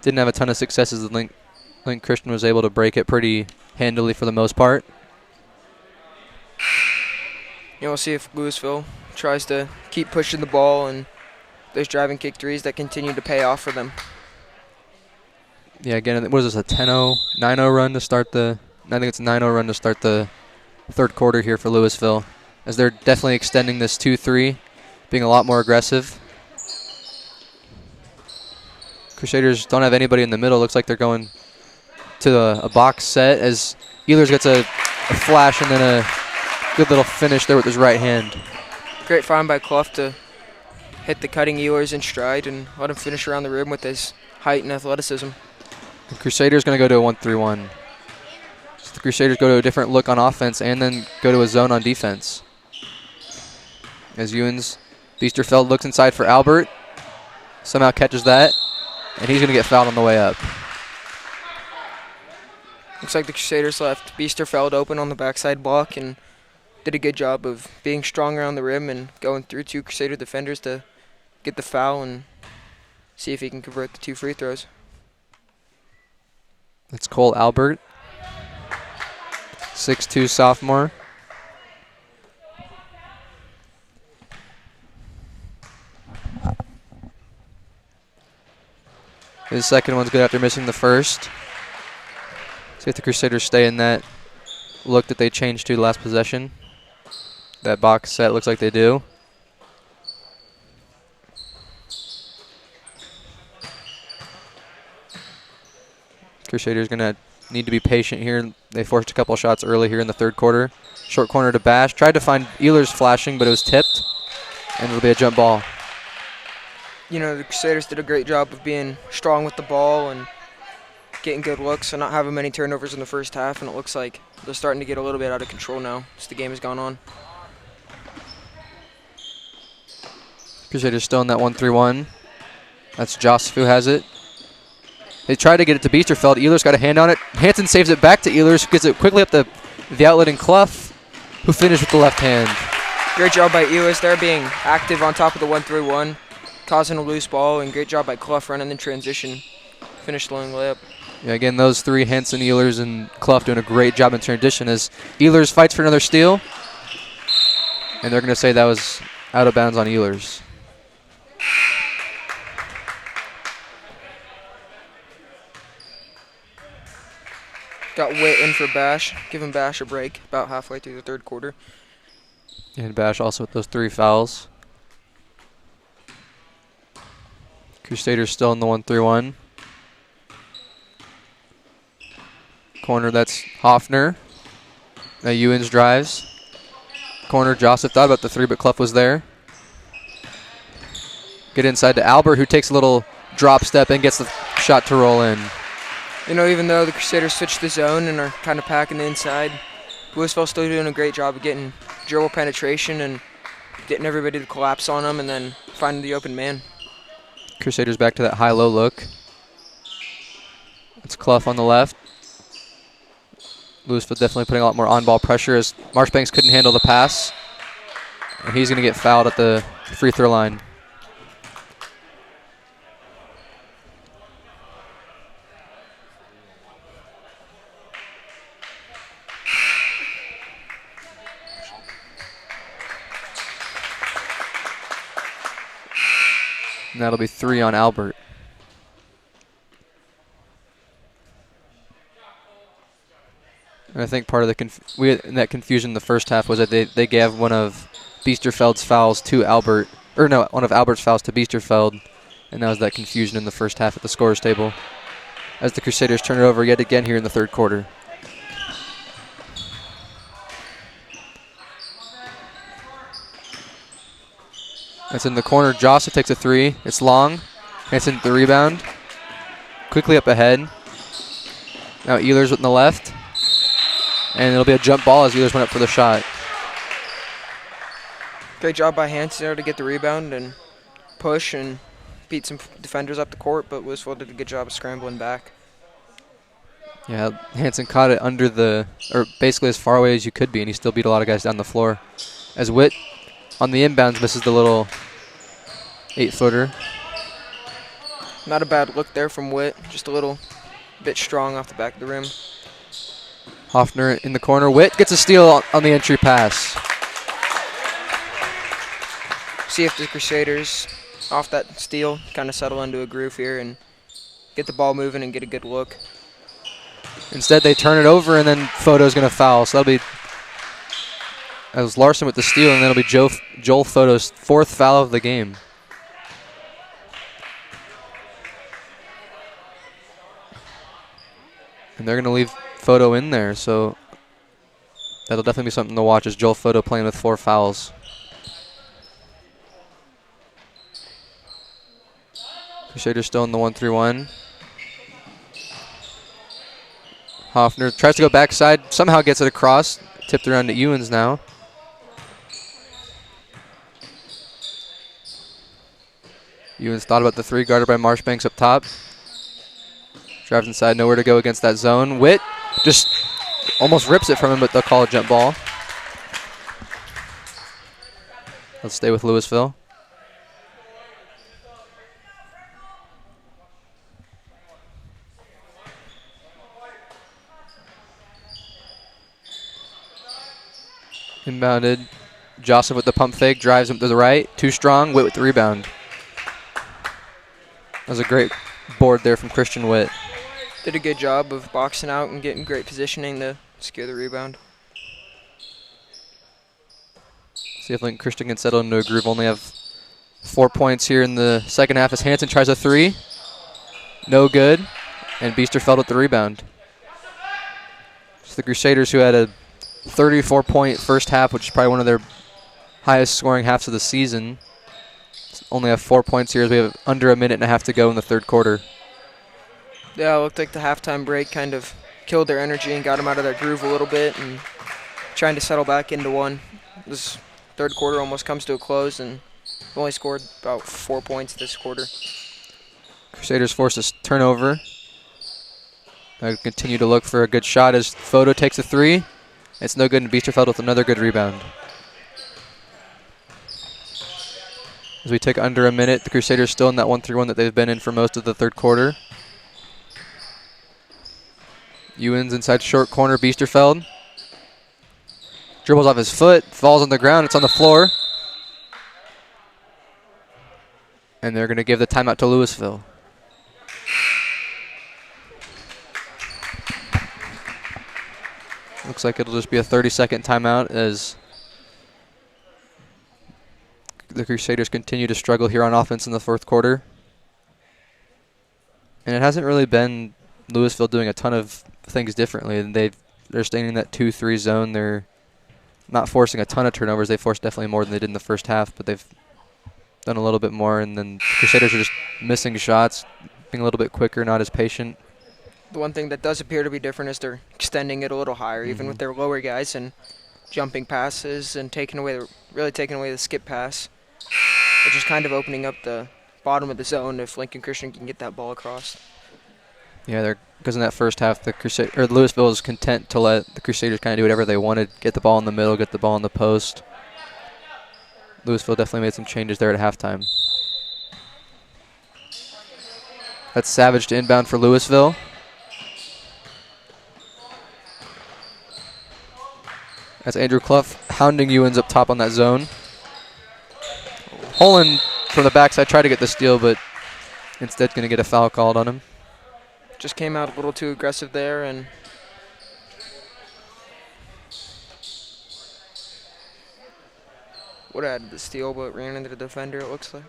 Didn't have a ton of successes. Lincoln Christian was able to break it pretty handily for the most part. We'll see if Louisville tries to keep pushing the ball and those driving kick 3s that continue to pay off for them. Yeah, again, what is this, a 10-0, 9-0 run to start the, I think it's a 9-0 run to start the third quarter here for Louisville, as they're definitely extending this 2-3, being a lot more aggressive. Crusaders don't have anybody in the middle. Looks like they're going to a box set as Ehlers gets a flash and then a good little finish there with his right hand. Great find by Clough to hit the cutting Ehlers in stride and let him finish around the rim with his height and athleticism. The Crusaders going to go to a 1-3-1. So the Crusaders go to a different look on offense and then go to a zone on defense. As Ewens, Biesterfeld looks inside for Albert, somehow catches that, and he's going to get fouled on the way up. Looks like the Crusaders left Biesterfeld open on the backside block and did a good job of being strong around the rim and going through 2 Crusader defenders to get the foul and see if he can convert the 2 free throws. It's Cole Albert, 6'2" sophomore. His second one's good after missing the first. See if the Crusaders stay in that look that they changed to last possession. That box set looks like they do. Crusaders going to need to be patient here. They forced a couple shots early here in the third quarter. Short corner to Bash. Tried to find Ehlers flashing, but it was tipped. And it'll be a jump ball. You know, the Crusaders did a great job of being strong with the ball and getting good looks and not having many turnovers in the first half, and it looks like they're starting to get a little bit out of control now as the game has gone on. Crusaders still in that 1-3-1. That's Joseph who has it. They tried to get it to Biesterfeld. Ehlers got a hand on it. Hansen saves it back to Ehlers, who gets it quickly up the outlet in Clough, who finished with the left hand. Great job by Ehlers there, being active on top of the 1-3-1, causing a loose ball, and great job by Clough running in transition. Finished the long layup. Yeah, again, those three, Hansen, Ehlers, and Clough doing a great job in transition as Ehlers fights for another steal. And they're going to say that was out of bounds on Ehlers. Got Witt in for Bash, giving Bash a break about halfway through the third quarter. And Bash also with those 3 fouls. Crusaders still in the 1-3-1. Corner, that's Hoffner. Now Ewens drives. Corner, Joseph thought about the 3, but Clough was there. Get inside to Albert, who takes a little drop step and gets the shot to roll in. You know, even though the Crusaders switched the zone and are kind of packing the inside, Louisville's still doing a great job of getting dribble penetration and getting everybody to collapse on them and then finding the open man. Crusaders back to that high-low look. It's Clough on the left. Louisville definitely putting a lot more on-ball pressure as Marshbanks couldn't handle the pass. And he's going to get fouled at the free throw line. And that'll be 3 on Albert. And I think part of the that confusion in the first half was that they gave one of Biesterfeld's fouls to Albert, or no, one of Albert's fouls to Biesterfeld, and that was that confusion in the first half at the scorer's table. As the Crusaders turn it over yet again here in the third quarter. That's in the corner. Joseph takes a 3. It's long. Hansen the rebound. Quickly up ahead. Now Ehlers with the left. And it'll be a jump ball as Ehlers went up for the shot. Great job by Hansen to get the rebound and push and beat some defenders up the court, but Louisville did a good job of scrambling back. Yeah, Hansen caught it under or basically as far away as you could be, and he still beat a lot of guys down the floor. As Witt on the inbounds misses the little 8-footer. Not a bad look there from Witt, just a little bit strong off the back of the rim. Hoffner in the corner. Witt gets a steal on the entry pass. See if the Crusaders, off that steal, kind of settle into a groove here and get the ball moving and get a good look. Instead, they turn it over, and then Photo's going to foul. So that was Larson with the steal, and that'll be Joel Photo's 4th foul of the game. And they're going to leave Photo in there, so that'll definitely be something to watch, as Joel Photo playing with 4 fouls. Crusaders still in the 1-3-1. Hoffner tries to go backside, somehow gets it across. Tipped around to Ewens now. Ewens thought about the 3, guarded by Marshbanks up top. Drives inside, nowhere to go against that zone. Witt just almost rips it from him, but they'll call a jump ball. Let's stay with Louisville. Inbounded. Joseph with the pump fake, drives him to the right. Too strong. Witt with the rebound. That was a great board there from Christian Witt. Did a good job of boxing out and getting great positioning to secure the rebound. See if Lincoln Christian can settle into a groove. Only have 4 points here in the second half as Hansen tries a 3. No good. And Biesterfeld with the rebound. It's the Crusaders, who had a 34-point first half, which is probably one of their highest scoring halves of the season. Only have 4 points here as we have under a minute and a half to go in the third quarter. Yeah, it looked like the halftime break kind of killed their energy and got them out of their groove a little bit and trying to settle back into one. This third quarter almost comes to a close, and they've only scored about 4 points this quarter. Crusaders force a turnover. I continue to look for a good shot as Photo takes a 3. It's no good, and Biesterfeld with another good rebound. As we take under a minute, the Crusaders still in that 1-3-1 that they've been in for most of the third quarter. Ewens inside short corner, Biesterfeld. Dribbles off his foot, falls on the ground, it's on the floor. And they're going to give the timeout to Louisville. Looks like it'll just be a 30-second timeout as the Crusaders continue to struggle here on offense in the fourth quarter. And it hasn't really been Louisville doing a ton of things differently. They're staying in that 2-3 zone. They're not forcing a ton of turnovers. They forced definitely more than they did in the first half, but they've done a little bit more. And then the Crusaders are just missing shots, being a little bit quicker, not as patient. The one thing that does appear to be different is they're extending it a little higher, even with their lower guys, and jumping passes and really taking away the skip pass, which is kind of opening up the bottom of the zone if Lincoln Christian can get that ball across. Yeah, because in that first half, Louisville was content to let the Crusaders kind of do whatever they wanted, get the ball in the middle, get the ball in the post. Louisville definitely made some changes there at halftime. That's Savage to inbound for Louisville. That's Andrew Clough hounding Ewens up top on that zone. Holland from the backside tried to get the steal, but instead going to get a foul called on him. Just came out a little too aggressive there and would have had the steal, but ran into the defender, it looks like.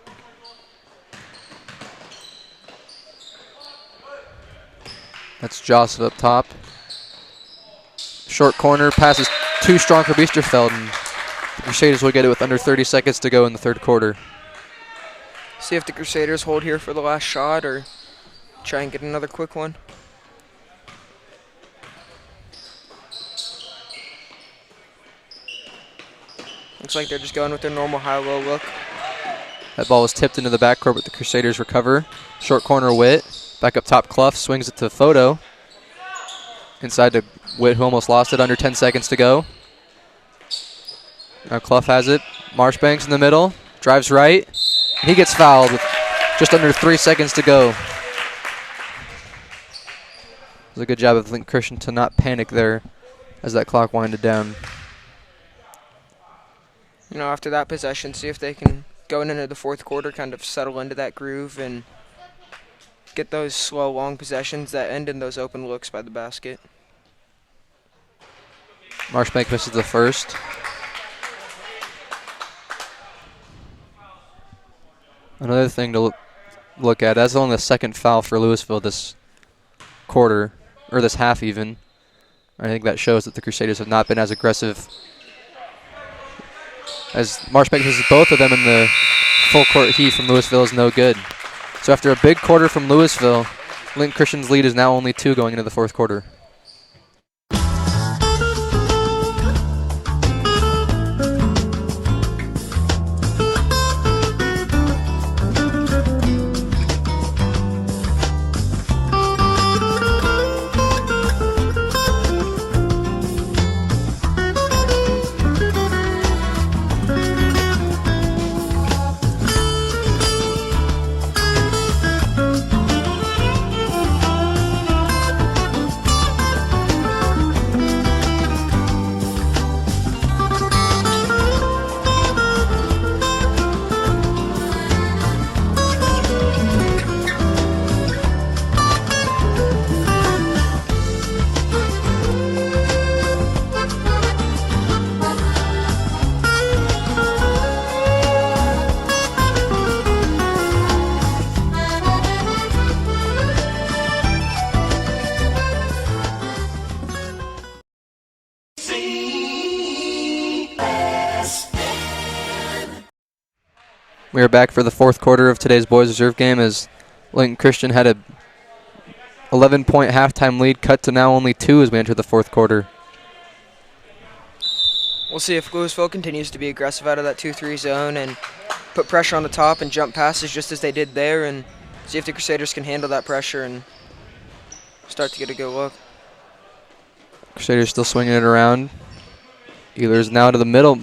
That's Joseph up top. Short corner, pass is too strong for Biesterfeld, and the Crusaders will get it with under 30 seconds to go in the third quarter. See if the Crusaders hold here for the last shot or try and get another quick one. Looks like they're just going with their normal high-low look. That ball was tipped into the backcourt, but the Crusaders recover. Short corner, Witt. Back up top, Clough swings it to Photo. Inside to Witt, who almost lost it, under 10 seconds to go. Now Clough has it. Marshbanks in the middle, drives right. He gets fouled with just under 3 seconds to go. It was a good job of Lincoln Christian to not panic there as that clock winded down. You know, after that possession, see if they can, going into the fourth quarter, kind of settle into that groove and get those slow, long possessions that end in those open looks by the basket. Marshbank misses the first. Another thing to look at, that's only the second foul for Louisville this quarter, or this half even. I think that shows that the Crusaders have not been as aggressive. As Marshbank misses both of them in the full court heat from Louisville is no good. So after a big quarter from Louisville, Lincoln Christian's lead is now only 2 going into the fourth quarter. We are back for the fourth quarter of today's boys reserve game as Lincoln Christian had a 11-point halftime lead cut to now only 2 as we enter the fourth quarter. We'll see if Louisville continues to be aggressive out of that 2-3 zone and put pressure on the top and jump passes just as they did there, and see if the Crusaders can handle that pressure and start to get a good look. Crusaders still swinging it around. Ehlers now to the middle.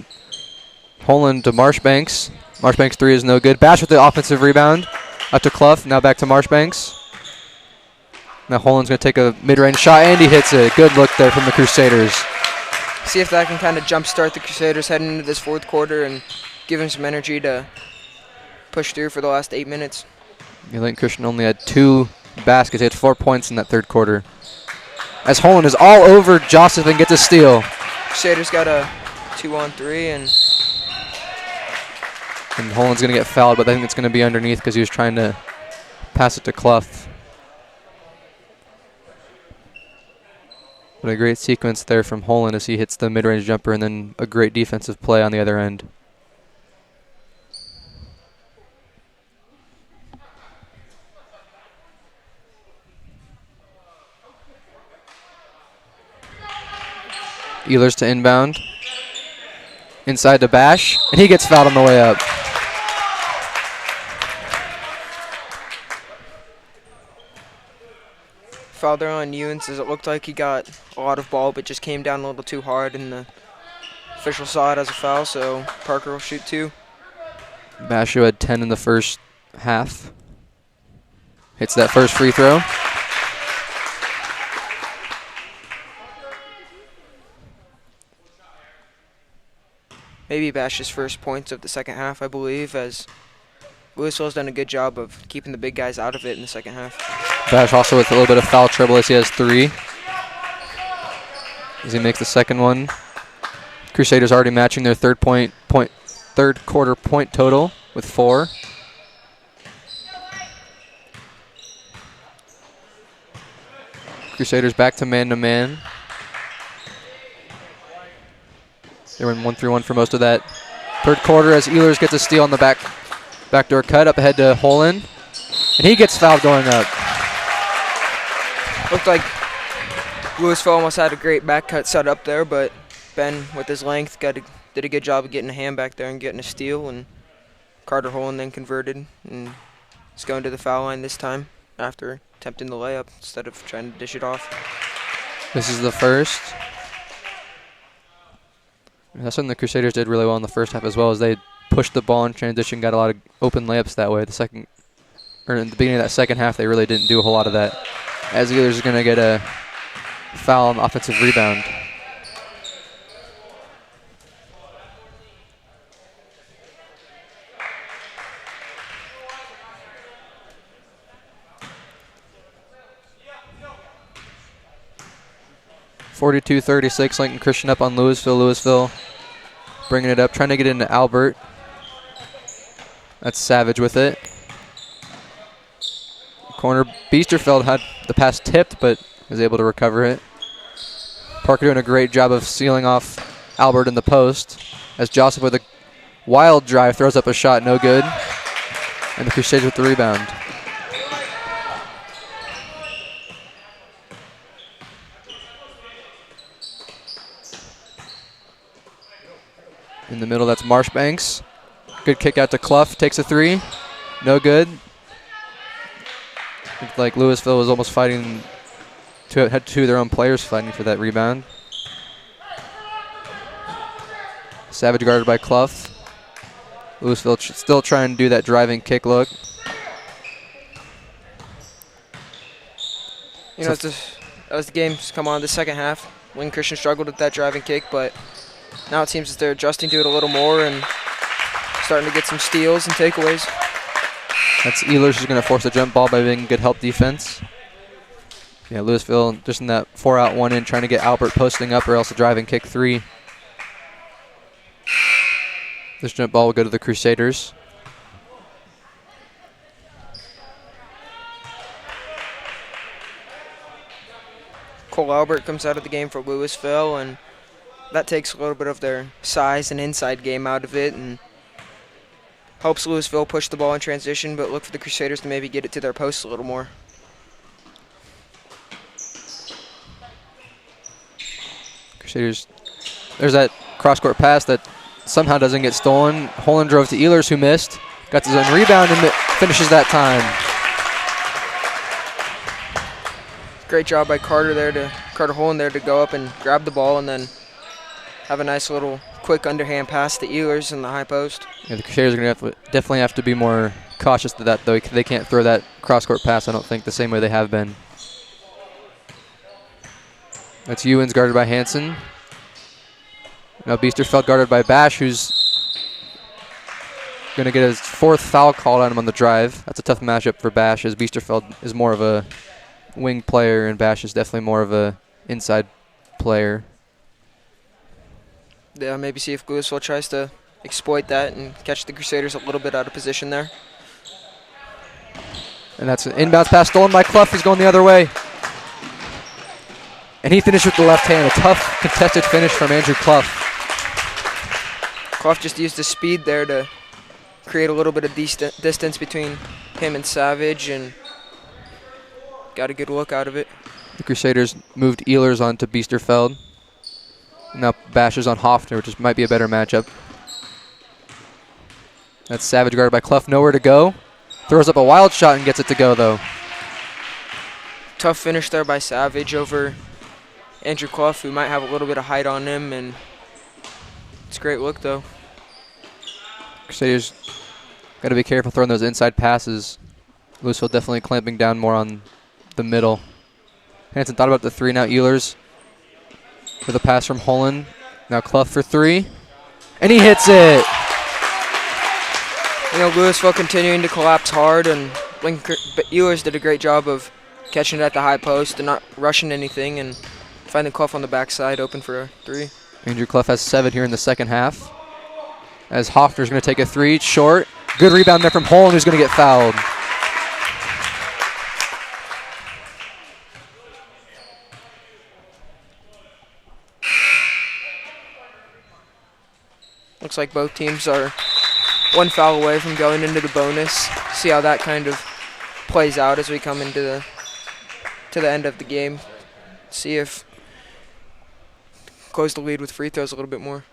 Holland to Marshbanks. Marshbanks 3 is no good. Bash with the offensive rebound. Up to Clough. Now back to Marshbanks. Now Holland's going to take a mid-range shot, and he hits it. Good look there from the Crusaders. See if that can kind of jumpstart the Crusaders heading into this fourth quarter and give them some energy to push through for the last 8 minutes. Lincoln Christian only had 2 baskets. He had 4 points in that third quarter. As Holland is all over Joseph and gets a steal. Crusaders got a 2-on-3, and Holland's going to get fouled, but I think it's going to be underneath because he was trying to pass it to Clough. But a great sequence there from Holland as he hits the mid-range jumper, and then a great defensive play on the other end. Ehlers to inbound. Inside to Bash, and he gets fouled on the way up. Foul there on Ewens as it looked like he got a lot of ball but just came down a little too hard, and the official saw it as a foul, so Parker will shoot 2. Basho had 10 in the first half. Hits that first free throw. Maybe Bash's first points of the second half, I believe, as Louisville's done a good job of keeping the big guys out of it in the second half. Bash also with a little bit of foul trouble as he has 3. As he makes the second one. Crusaders already matching their third quarter point total with 4. Crusaders back to man-to-man. They were in 1-3-1 for most of that third quarter as Ehlers gets a steal on the backdoor cut up ahead to Holland. And he gets fouled going up. Looked like Louisville almost had a great back cut set up there, but Ben, with his length, did a good job of getting a hand back there and getting a steal, and Carter Holland then converted and is going to the foul line this time after attempting the layup instead of trying to dish it off. This is the first. That's something the Crusaders did really well in the first half as well, as they pushed the ball in transition, got a lot of open layups that way. In the beginning of that second half, they really didn't do a whole lot of that. As Ehlers is going to get a foul on the offensive rebound. 42-36, Lincoln Christian up on Louisville. Louisville bringing it up, trying to get into Albert. That's Savage with it. Corner, Biesterfeld had the pass tipped, but was able to recover it. Parker doing a great job of sealing off Albert in the post, as Joseph with a wild drive throws up a shot, no good. And the Crusaders with the rebound. In the middle, that's Marshbanks. Good kick out to Clough, takes a three. No good. Looked like Louisville was almost fighting, had two of their own players fighting for that rebound. Savage guarded by Clough. Louisville still trying to do that driving kick look. You know, as the game's come on, the second half, Lincoln Christian struggled with that driving kick, but now it seems that they're adjusting to it a little more and starting to get some steals and takeaways. That's Ehlers who's going to force a jump ball by being good help defense. Yeah, Louisville just in that 4-out, 1-in, trying to get Albert posting up or else a driving kick three. This jump ball will go to the Crusaders. Cole Albert comes out of the game for Louisville, and that takes a little bit of their size and inside game out of it and helps Louisville push the ball in transition, but look for the Crusaders to maybe get it to their posts a little more. Crusaders, there's that cross-court pass that somehow doesn't get stolen. Holland drove to Ehlers, who missed. Got his own rebound and finishes that time. Great job by Carter Holland there to go up and grab the ball and then have a nice little quick underhand pass to Ehlers in the high post. Yeah, the Crusaders are going to definitely have to be more cautious to that, though. They can't throw that cross-court pass, I don't think, the same way they have been. That's Ewens guarded by Hansen. Now Biesterfeld guarded by Bash, who's going to get his fourth foul called on him on the drive. That's a tough matchup for Bash, as Biesterfeld is more of a wing player and Bash is definitely more of a inside player. Yeah, maybe see if Louisville tries to exploit that and catch the Crusaders a little bit out of position there. And that's an inbounds pass stolen by Clough. He's going the other way. And he finished with the left hand. A tough contested finish from Andrew Clough. Clough just used his speed there to create a little bit of distance between him and Savage and got a good look out of it. The Crusaders moved Ehlers on to Biesterfeld. Now Bash is on Hoffner, which might be a better matchup. That's Savage guarded by Clough. Nowhere to go. Throws up a wild shot and gets it to go, though. Tough finish there by Savage over Andrew Clough, who might have a little bit of height on him, and it's a great look, though. Crusaders got to be careful throwing those inside passes. Louisville definitely clamping down more on the middle. Hansen thought about the three. Now Ehlers with a pass from Holland. Now Clough for three. And he hits it. You know, Louisville continuing to collapse hard, and Ehlers did a great job of catching it at the high post and not rushing anything and finding Clough on the backside open for a three. Andrew Clough has 7 here in the second half. As Hoffner's going to take a three, short. Good rebound there from Holland, who's going to get fouled. Looks like both teams are one foul away from going into the bonus. See how that kind of plays out as we come into the end of the game. See if close the lead with free throws a little bit more.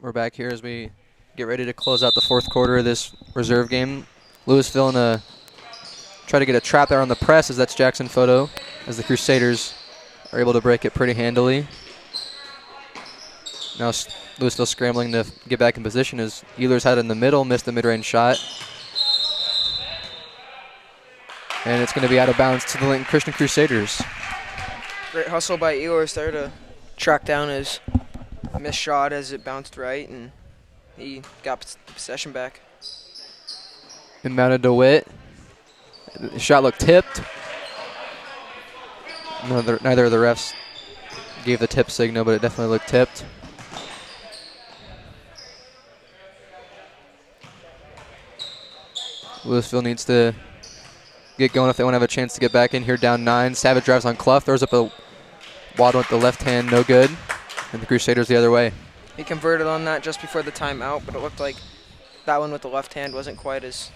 We're back here as we get ready to close out the fourth quarter of this reserve game. Louisville try to get a trap there on the press, as that's Jackson photo, as the Crusaders are able to break it pretty handily. Now Louisville scrambling to get back in position as Ehlers had it in the middle, missed the mid-range shot. And it's going to be out of bounds to the Lincoln Christian Crusaders. Great hustle by Ehlers there to track down his missed shot as it bounced right, and he got the possession back. Inbounded to Witt. The shot looked tipped. Neither of the refs gave the tip signal, but it definitely looked tipped. Louisville needs to get going if they want to have a chance to get back in here down 9. Savage drives on Clough, throws up a wad with the left hand, no good. And the Crusaders the other way. He converted on that just before the timeout, but it looked like that one with the left hand wasn't quite as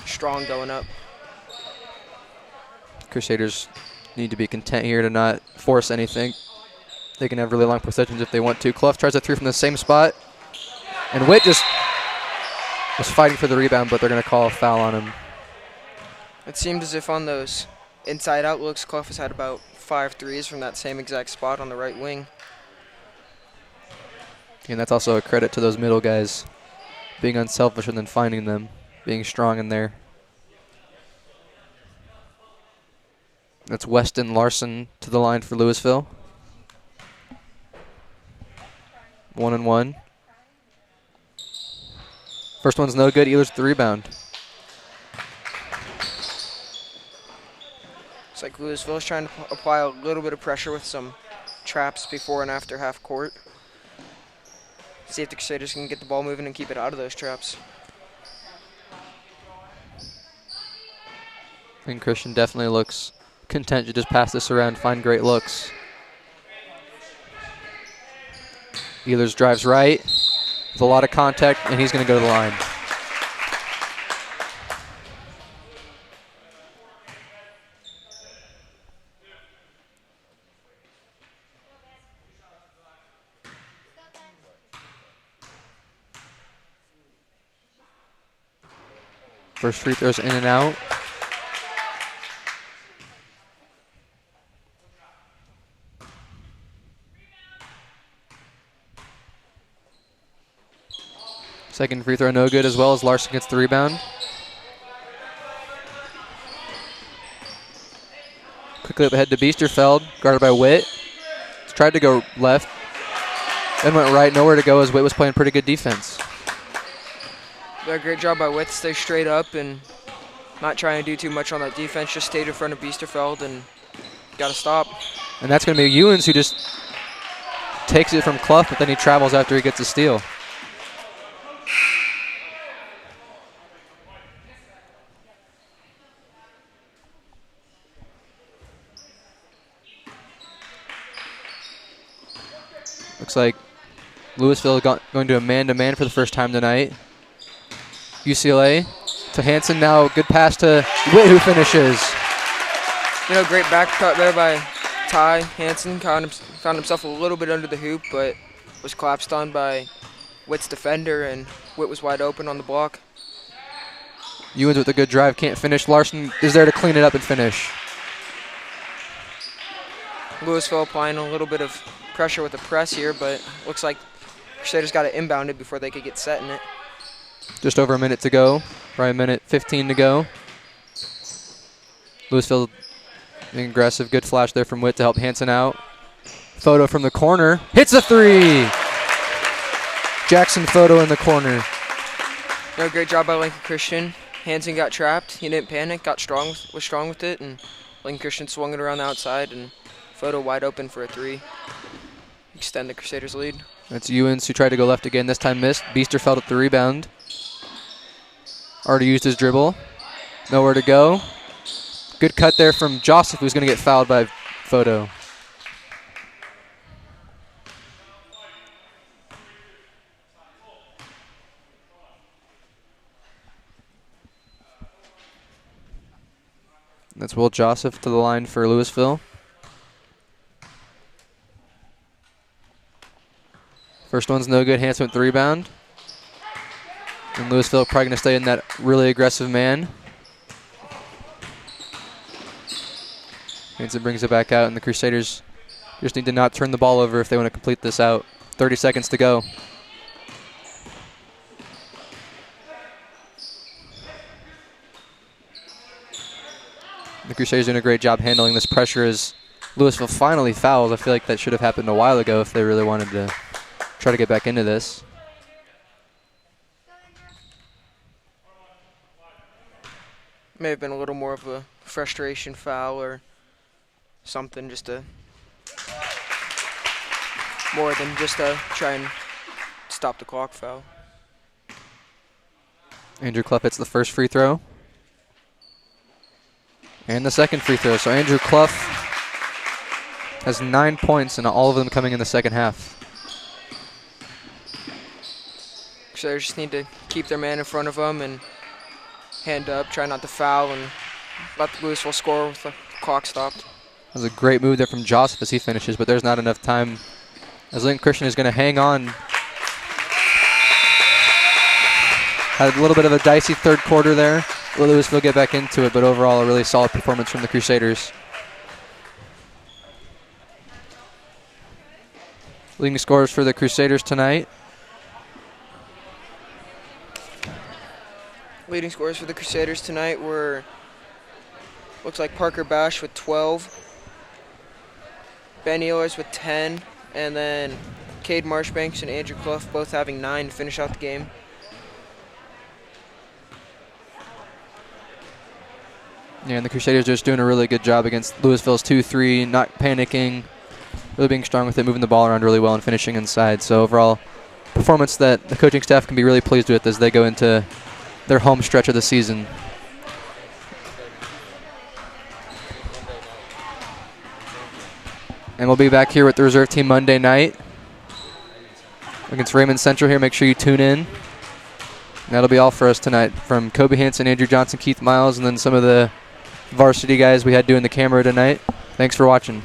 strong going up. Crusaders need to be content here to not force anything. They can have really long possessions if they want to. Clough tries a three from the same spot. And Witt just was fighting for the rebound, but they're going to call a foul on him. It seemed as if on those inside out looks, Clough has had about 5 threes from that same exact spot on the right wing. And that's also a credit to those middle guys being unselfish and then finding them, being strong in there. That's Weston Larson to the line for Louisville. 1-and-1. First one's no good. Ehlers the rebound. It's like Louisville is trying to apply a little bit of pressure with some traps before and after half court. See if the Crusaders can get the ball moving and keep it out of those traps. And Christian definitely looks content to just pass this around, find great looks. Ehlers drives right with a lot of contact, and he's going to go to the line. First free throws in and out. Second free throw no good, as well as Larson gets the rebound. Quickly up ahead to Biesterfeld, guarded by Witt. Tried to go left, then went right, nowhere to go as Witt was playing pretty good defense. Yeah, great job by Witt to stay straight up and not trying to do too much on that defense, just stayed in front of Biesterfeld and got a stop. And that's going to be Ewens, who just takes it from Clough, but then he travels after he gets a steal. Looks like Louisville going to a man-to-man for the first time tonight. UCLA to Hansen now. Good pass to Witt, who finishes. Great back cut there by Ty Hansen. Found himself a little bit under the hoop, but was collapsed on by Witt's defender, and Witt was wide open on the block. Ewens with a good drive, can't finish. Larson is there to clean it up and finish. Louisville applying a little bit of pressure with the press here, but looks like Crusaders got it inbounded before they could get set in it. Just over a minute to go, probably a minute 15 to go. Louisville being aggressive, good flash there from Witt to help Hansen out. Photo from the corner, hits a three! Jackson Photo in the corner. Great job by Lincoln Christian. Hansen got trapped, he didn't panic, was strong with it, and Lincoln Christian swung it around the outside, and Photo wide open for a three. Extend the Crusaders' lead. That's Ewens, who tried to go left again, this time missed. Biesterfeld at the rebound. Already used his dribble. Nowhere to go. Good cut there from Joseph, who's going to get fouled by Photo. That's Will Joseph to the line for Louisville. First one's no good. Hanson with the rebound. And Louisville probably going to stay in that really aggressive man. Hanson brings it back out, and the Crusaders just need to not turn the ball over if they want to complete this out. 30 seconds to go. The Crusaders doing a great job handling this pressure as Louisville finally fouls. I feel like that should have happened a while ago if they really wanted to try to get back into this. May have been a little more of a frustration foul or something, just to more than just to try and stop the clock foul. Andrew Clough hits the first free throw. And the second free throw. So Andrew Clough has 9 points, and all of them coming in the second half. So they just need to keep their man in front of them and hand up, try not to foul, and let Louisville score with the clock stopped. That was a great move there from Joseph as he finishes, but there's not enough time as Lincoln Christian is going to hang on. Had a little bit of a dicey third quarter there. Louisville get back into it, but overall a really solid performance from the Crusaders. Leading scorers for the Crusaders tonight. Leading scorers for the Crusaders tonight were, looks like Parker Bash with 12, Ben Ehlers with 10, and then Cade Marshbanks and Andrew Clough both having 9 to finish out the game. Yeah, and the Crusaders are just doing a really good job against Louisville's 2-3, not panicking, really being strong with it, moving the ball around really well and finishing inside. So overall, performance that the coaching staff can be really pleased with as they go into their home stretch of the season. And we'll be back here with the reserve team Monday night against Raymond Central here. Make sure you tune in. And that'll be all for us tonight. From Kobe Hansen, Andrew Johnson, Keith Miles, and then some of the varsity guys we had doing the camera tonight. Thanks for watching.